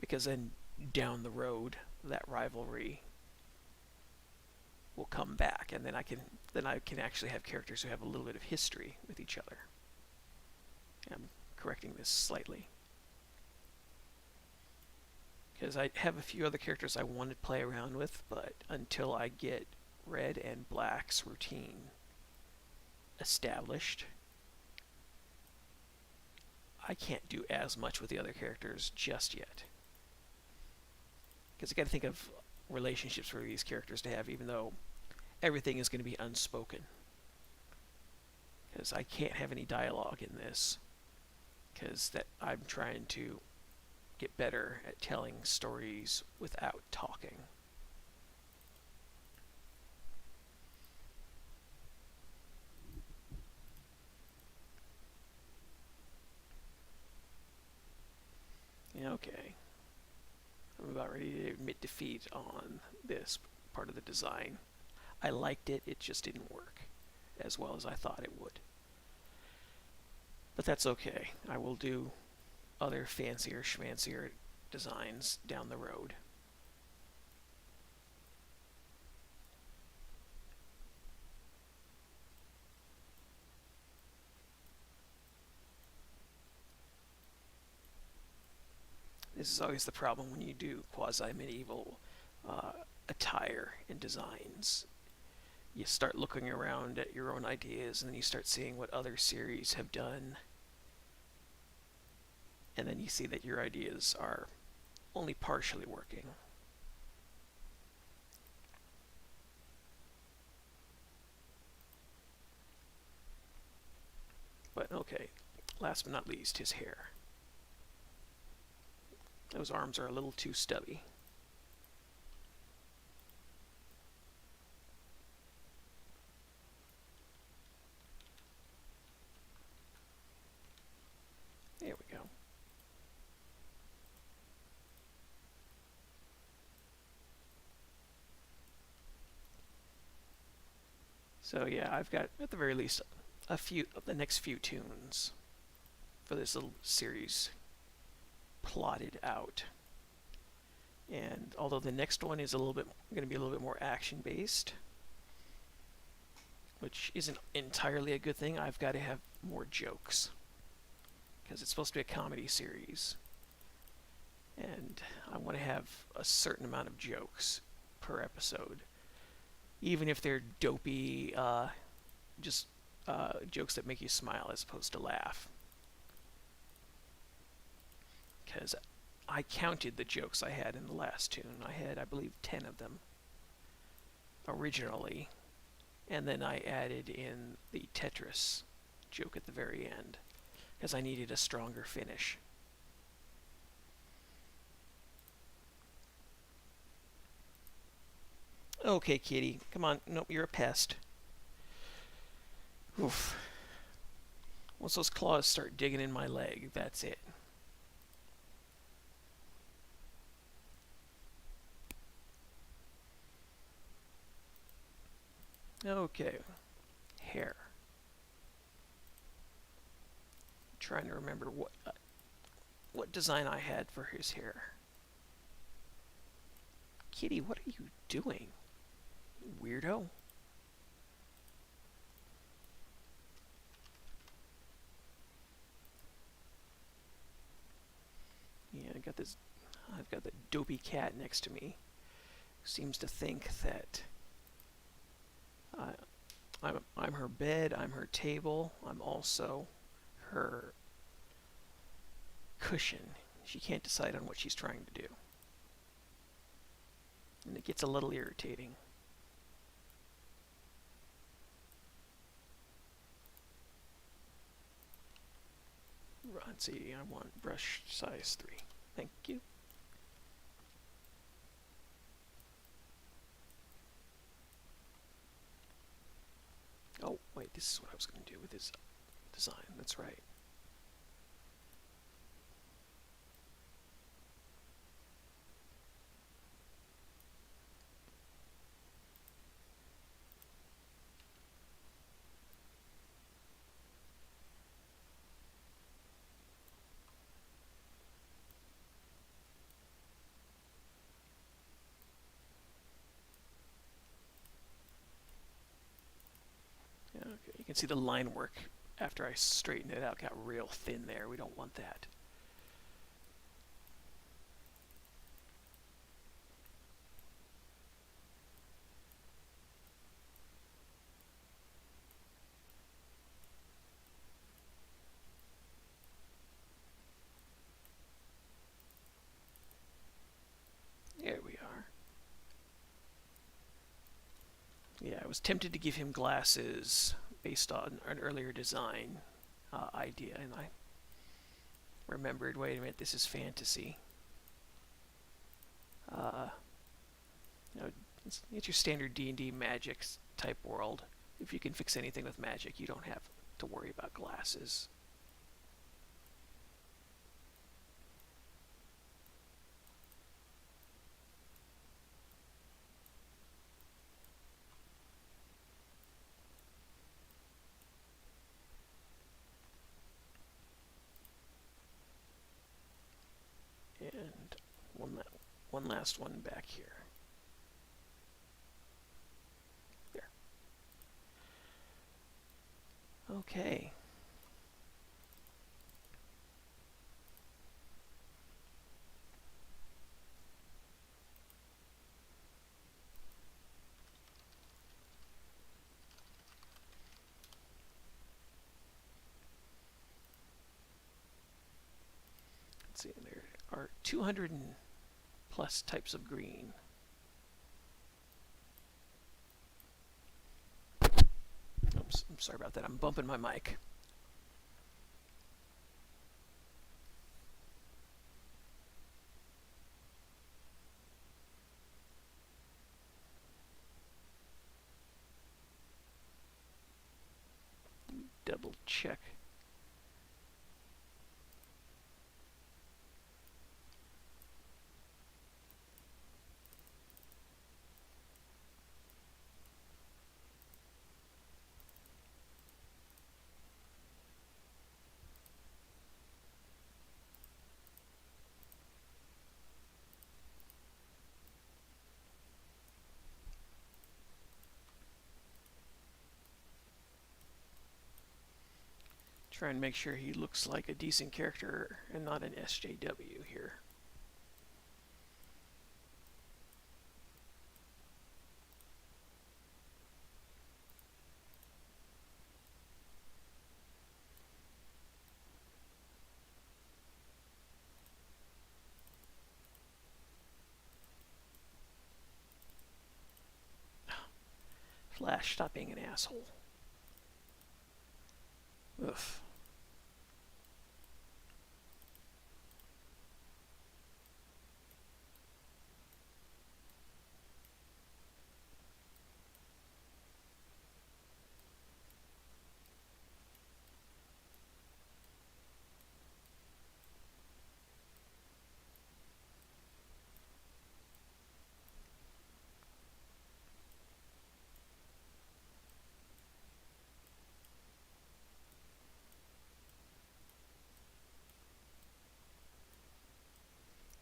Speaker 1: because then down the road that rivalry will come back, and then I can actually have characters who have a little bit of history with each other. I'm correcting this slightly, because I have a few other characters I want to play around with, but until I get red and black's routine established, I can't do as much with the other characters just yet. Because I got to think of relationships for these characters to have, even though everything is going to be unspoken. Because I can't have any dialogue in this, because I'm trying to get better at telling stories without talking. Okay. I'm about ready to admit defeat on this part of the design. I liked it, it just didn't work as well as I thought it would. But that's okay. I will do other fancier schmancier designs down the road. This is always the problem when you do quasi-medieval attire and designs. You start looking around at your own ideas, and then you start seeing what other series have done, and then you see that your ideas are only partially working. But okay, last but not least, his hair. Those arms are a little too stubby. There we go. So yeah, I've got, at the very least, a few of the next few toons for this little series plotted out. And although the next one is going to be a little bit more action based, which isn't entirely a good thing, I've got to have more jokes, because it's supposed to be a comedy series, and I want to have a certain amount of jokes per episode, even if they're dopey, just jokes that make you smile as opposed to laugh. Because I counted the jokes I had in the last toon. I had, I believe, 10 of them originally, and then I added in the Tetris joke at the very end, because I needed a stronger finish. Okay, kitty, come on. Nope, you're a pest. Oof. Once those claws start digging in my leg, that's it. Okay, hair. I'm trying to remember what design I had for his hair. Kitty, what are you doing, weirdo? I've got the dopey cat next to me. Seems to think that I'm her bed, I'm her table, I'm also her cushion. She can't decide on what she's trying to do. And it gets a little irritating. Let's see, I want brush size 3. Thank you. Oh, wait, this is what I was going to do with this design. That's right. Okay, you can see the line work after I straightened it out got real thin there. We don't want that. There we are. Yeah, I was tempted to give him glasses based on an earlier design idea, and I remembered, wait a minute, this is fantasy. You know, it's your standard D&D magic type world. If you can fix anything with magic, you don't have to worry about glasses. And one last one back here. There. Okay. Let's see, there are 200 plus types of green. Oops, I'm sorry about that. I'm bumping my mic. Double check. Try and make sure he looks like a decent character and not an SJW here. Flash, stop being an asshole. Ugh.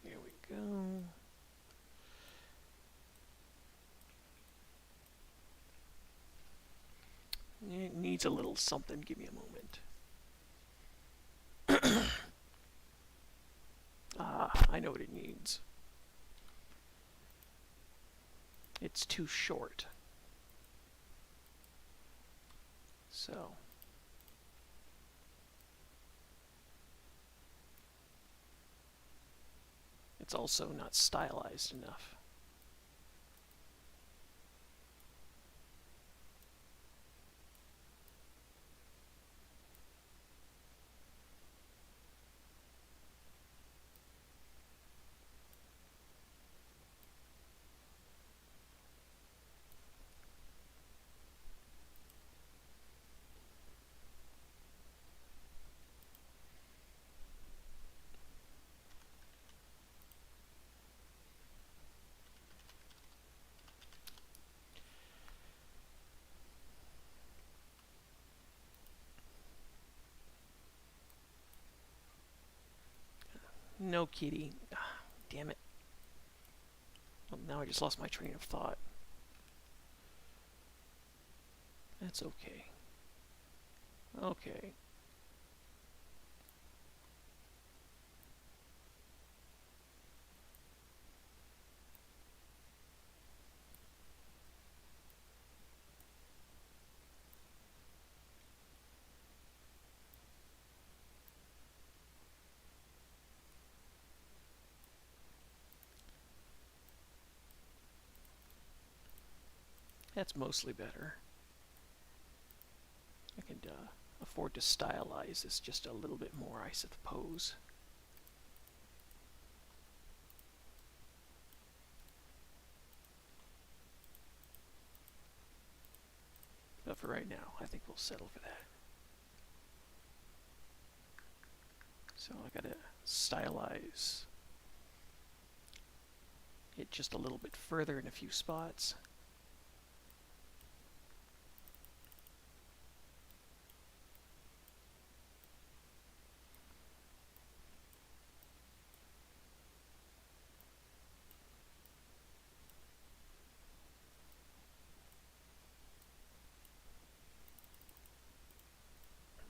Speaker 1: There we go. It needs a little something. Give me a moment. Ah. I know what it needs. It's too short. So it's also not stylized enough. No kitty. Ah, damn it. Well, now I just lost my train of thought. That's okay. Okay. That's mostly better. I could afford to stylize this just a little bit more, I suppose. But for right now, I think we'll settle for that. So I gotta stylize it just a little bit further in a few spots.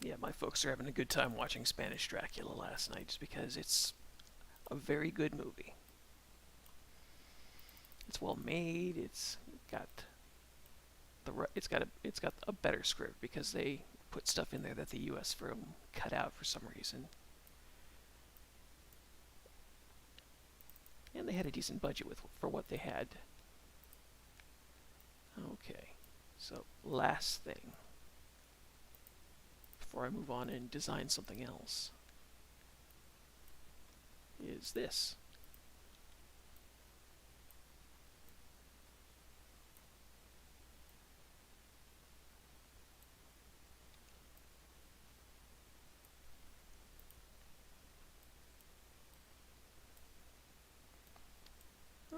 Speaker 1: Yeah, my folks are having a good time watching Spanish Dracula last night just because it's a very good movie. It's well made. Got it's got a better script because they put stuff in there that the U.S. film cut out for some reason. And they had a decent budget for what they had. Okay, so last thing before I move on and design something else is this.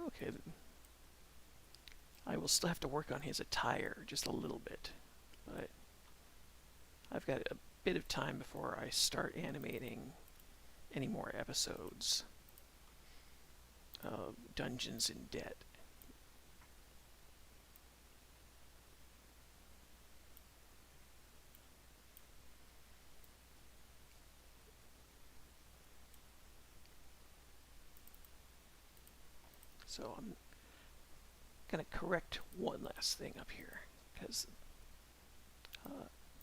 Speaker 1: Okay, I will still have to work on his attire just a little bit, but I've got a bit of time before I start animating any more episodes of Dungeons in Debt. So I'm going to correct one last thing up here, because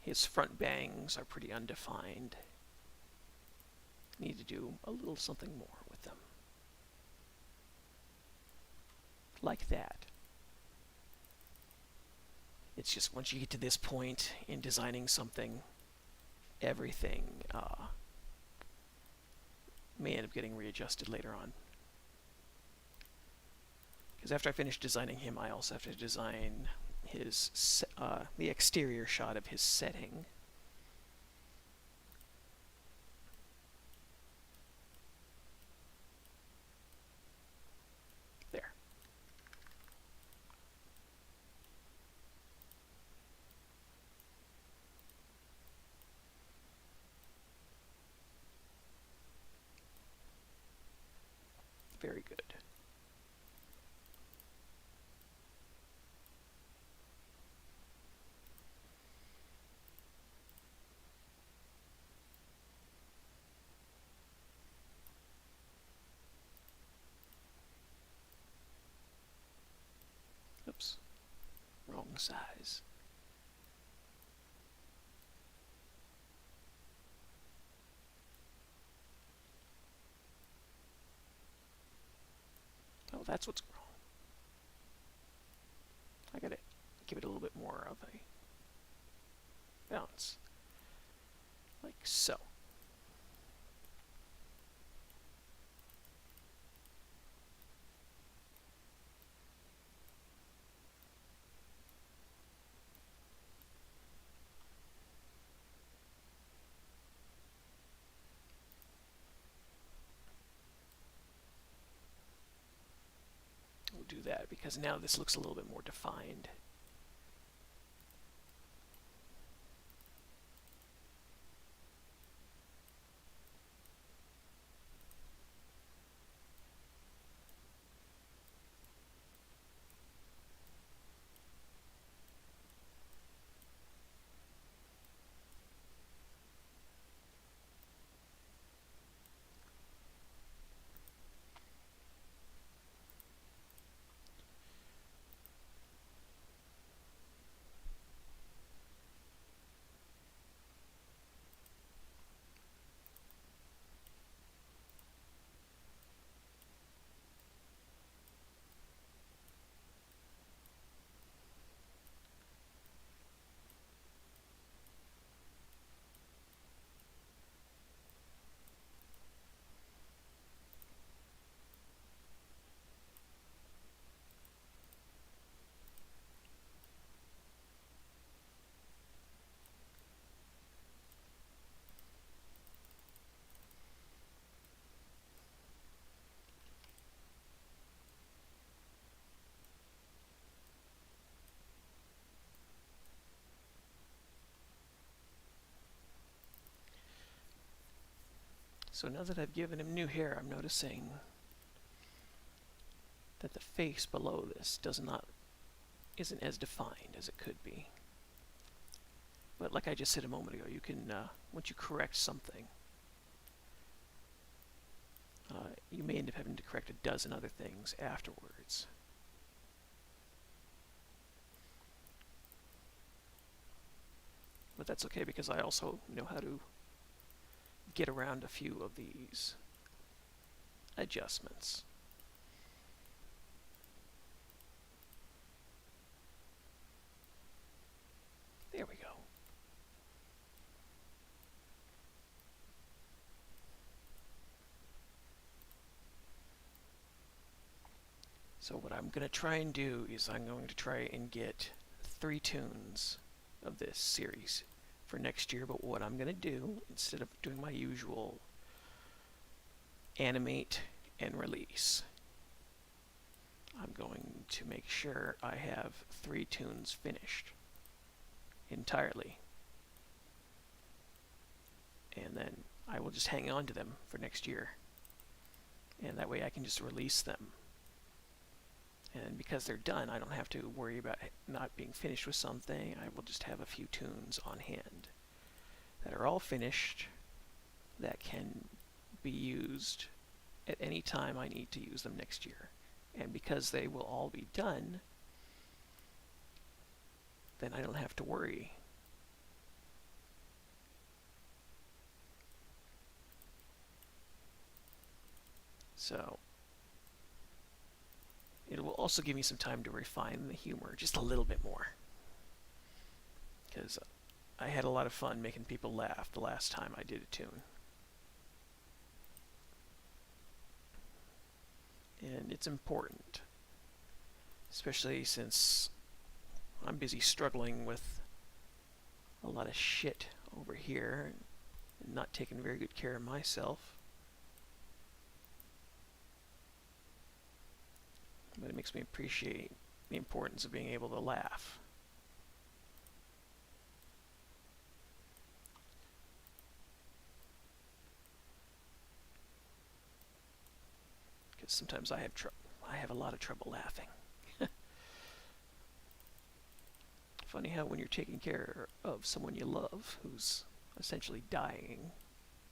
Speaker 1: his front bangs are pretty undefined. Need to do a little something more with them. Like that. It's just once you get to this point in designing something, everything may end up getting readjusted later on. Because after I finish designing him, I also have to design his the exterior shot of his setting. There. Very good. tongue size. Oh, that's what's wrong. I gotta give it a little bit more of a balance. Like so. We'll do that because now this looks a little bit more defined. So now that I've given him new hair, I'm noticing that the face below this isn't as defined as it could be. But like I just said a moment ago, you can once you correct something, you may end up having to correct a dozen other things afterwards. But that's okay because I also know how to get around a few of these adjustments. There we go. So what I'm going to try and do is I'm going to try and get 3 toons of this series for next year, but what I'm going to do, instead of doing my usual animate and release, I'm going to make sure I have 3 toons finished entirely. And then I will just hang on to them for next year. And that way I can just release them. And because they're done, I don't have to worry about not being finished with something. I will just have a few toons on hand that are all finished, that can be used at any time I need to use them next year. And because they will all be done, then I don't have to worry. So it will also give me some time to refine the humor just a little bit more, because I had a lot of fun making people laugh the last time I did a toon. And it's important, especially since I'm busy struggling with a lot of shit over here and not taking very good care of myself. But it makes me appreciate the importance of being able to laugh. Because sometimes I have a lot of trouble laughing. Funny how when you're taking care of someone you love who's essentially dying,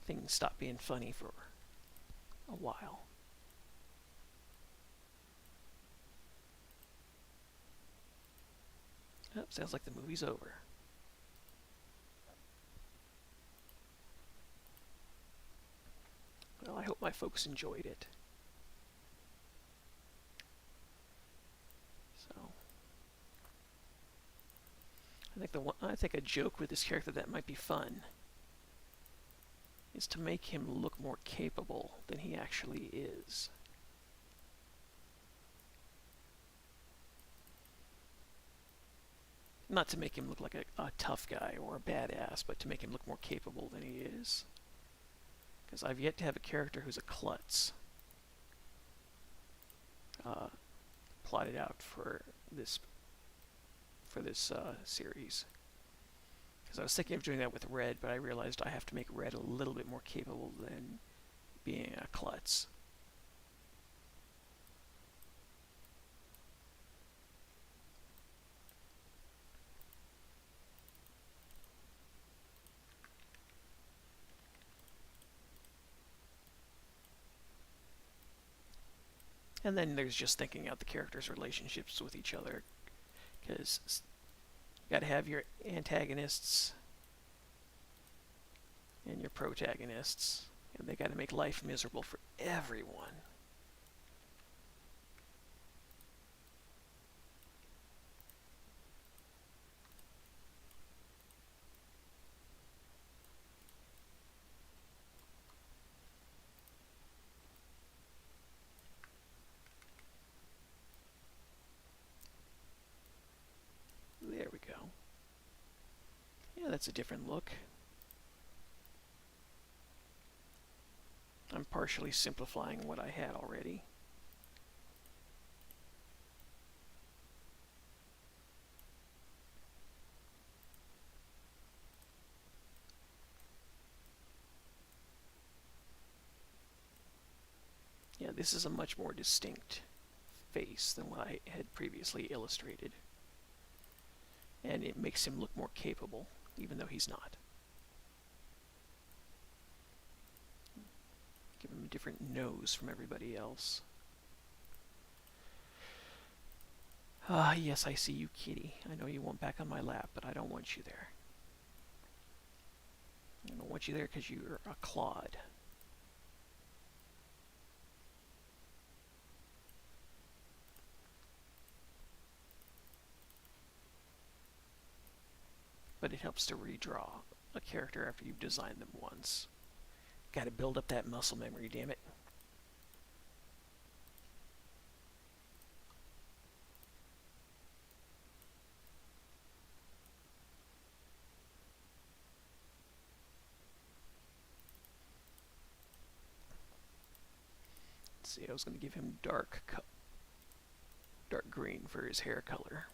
Speaker 1: things stop being funny for a while. Oh, sounds like the movie's over. Well, I hope my folks enjoyed it. So, I think a joke with this character that might be fun is to make him look more capable than he actually is. Not to make him look like a tough guy or a badass, but to make him look more capable than he is. Because I've yet to have a character who's a klutz plotted out for this series. Because I was thinking of doing that with Red, but I realized I have to make Red a little bit more capable than being a klutz. And then there's just thinking out the characters' relationships with each other, because you got to have your antagonists and your protagonists, and they got to make life miserable for everyone. There we go. Yeah, that's a different look. I'm partially simplifying what I had already. Yeah, this is a much more distinct face than what I had previously illustrated. And it makes him look more capable, even though he's not. Give him a different nose from everybody else. Ah, yes, I see you, kitty. I know you want back on my lap, but I don't want you there. I don't want you there because you're a clod. But it helps to redraw a character after you've designed them once. Gotta build up that muscle memory, damn it. Let's see, I was gonna give him dark green for his hair color.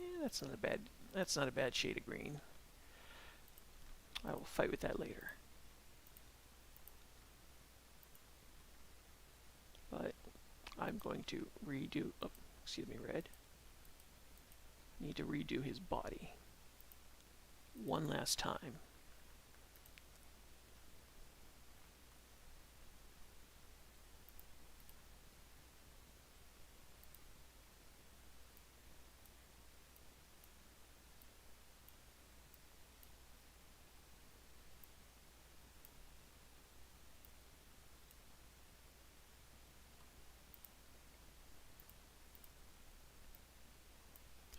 Speaker 1: Yeah, that's not a bad shade of green. I will fight with that later. But I'm going to redo, oh, excuse me, Red. Need to redo his body one last time.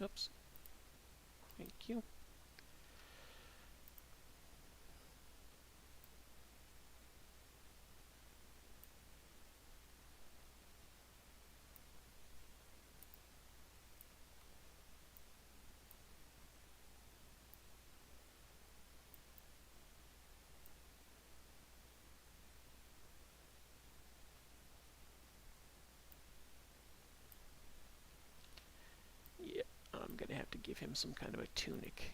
Speaker 1: Oops. Thank you. Yeah, I'm gonna have to give him some kind of a tunic.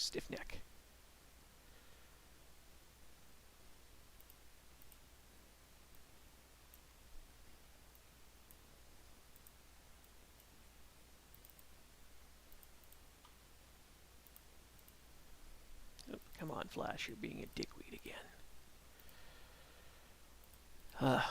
Speaker 1: stiff neck. Oh, come on, Flash, you're being a dickweed again. Oh,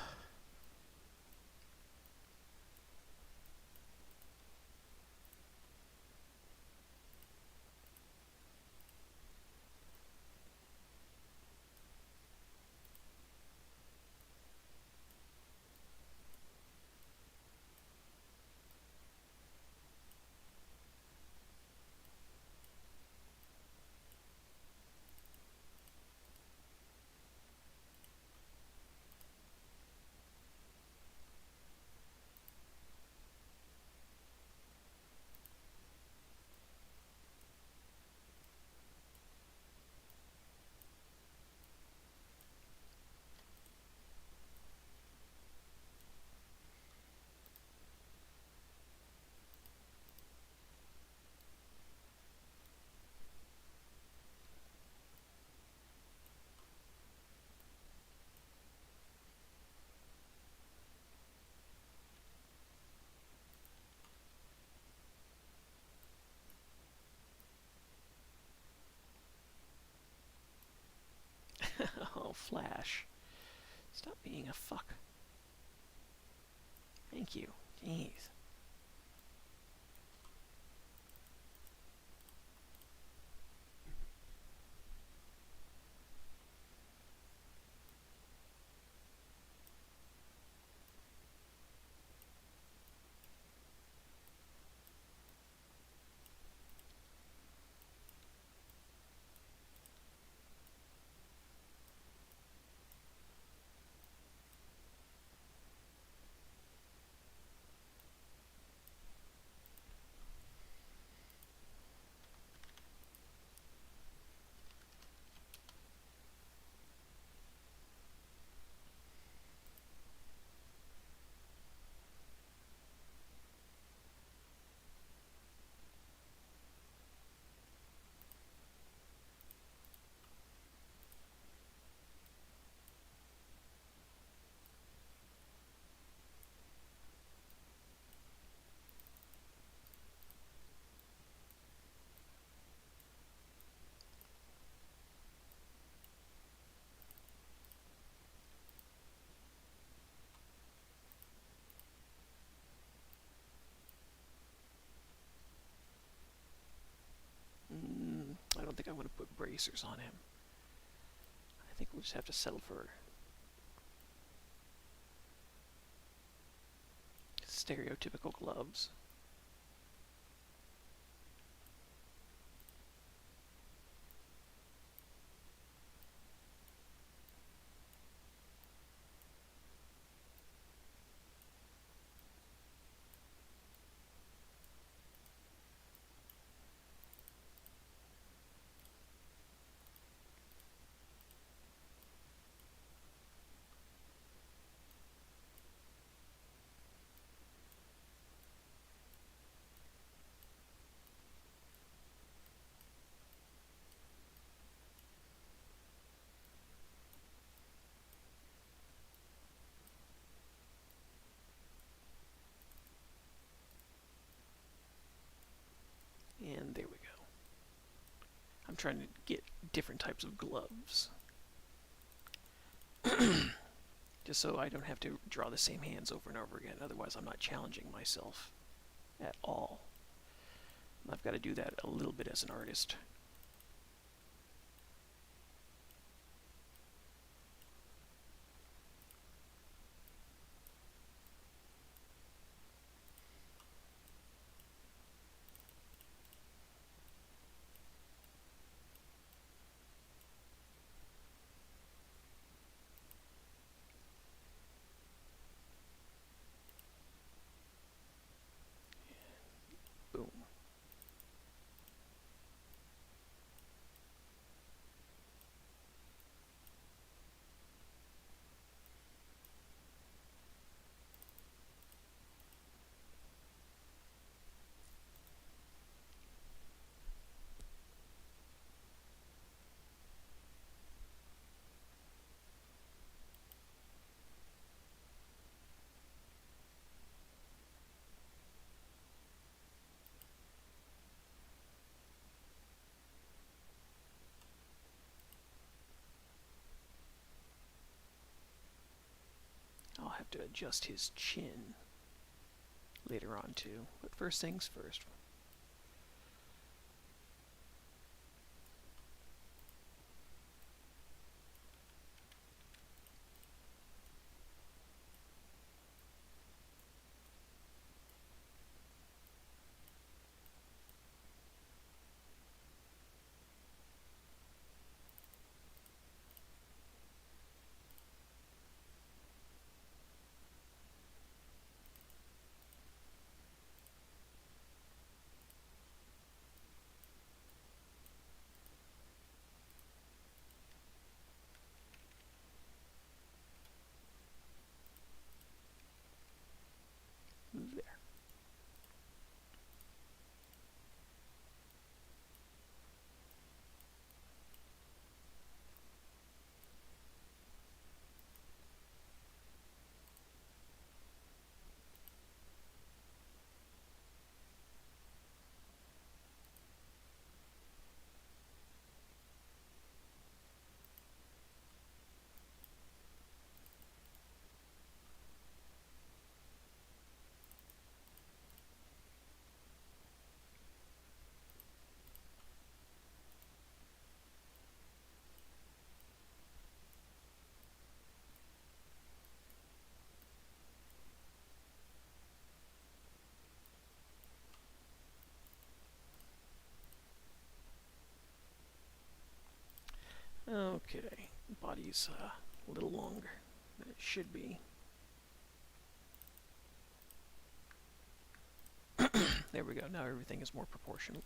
Speaker 1: Flash. Stop being a fuck. Thank you. Jeez. I don't think I want to put bracers on him. I think we'll just have to settle for stereotypical gloves. And there we go. I'm trying to get different types of gloves. Just so I don't have to draw the same hands over and over again. Otherwise, I'm not challenging myself at all. I've got to do that a little bit as an artist. Boom. have to adjust his chin later on too. But first things first. There. Okay, body's a little longer than it should be. There we go. Now everything is more proportional.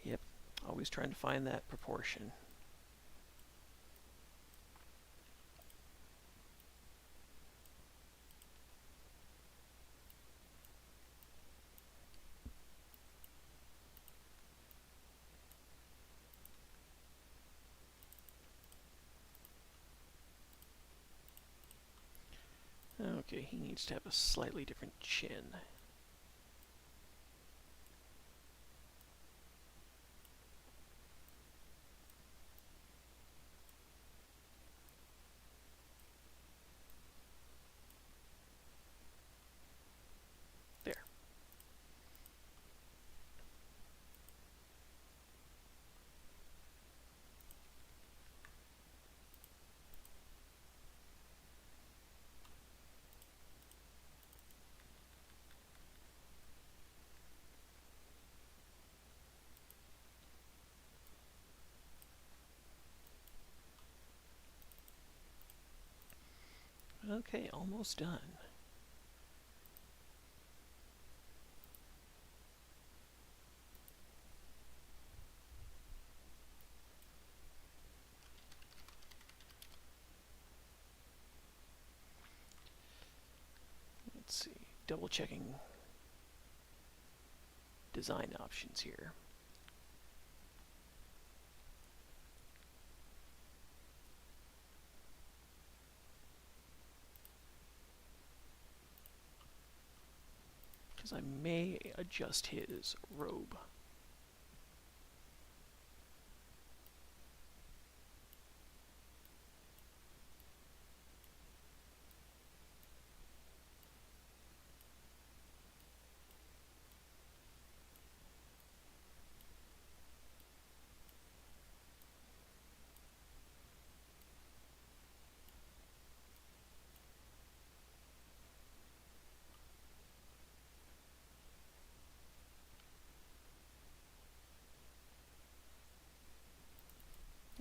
Speaker 1: Yep, always trying to find that proportion. Okay, he needs to have a slightly different chin. There. Okay, almost done. Let's see, double checking design options here. Because I may adjust his robe.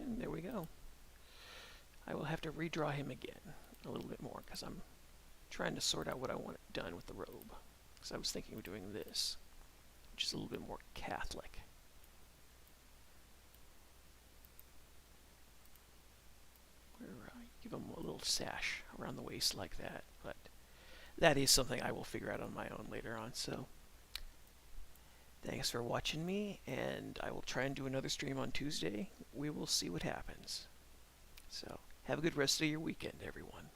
Speaker 1: And there we go. I will have to redraw him again a little bit more because I'm trying to sort out what I want done with the robe. Because I was thinking of doing this, which is a little bit more Catholic. Where I give him a little sash around the waist like that, but that is something I will figure out on my own later on. So thanks for watching me, and I will try and do another stream on Tuesday. We will see what happens. So have a good rest of your weekend, everyone.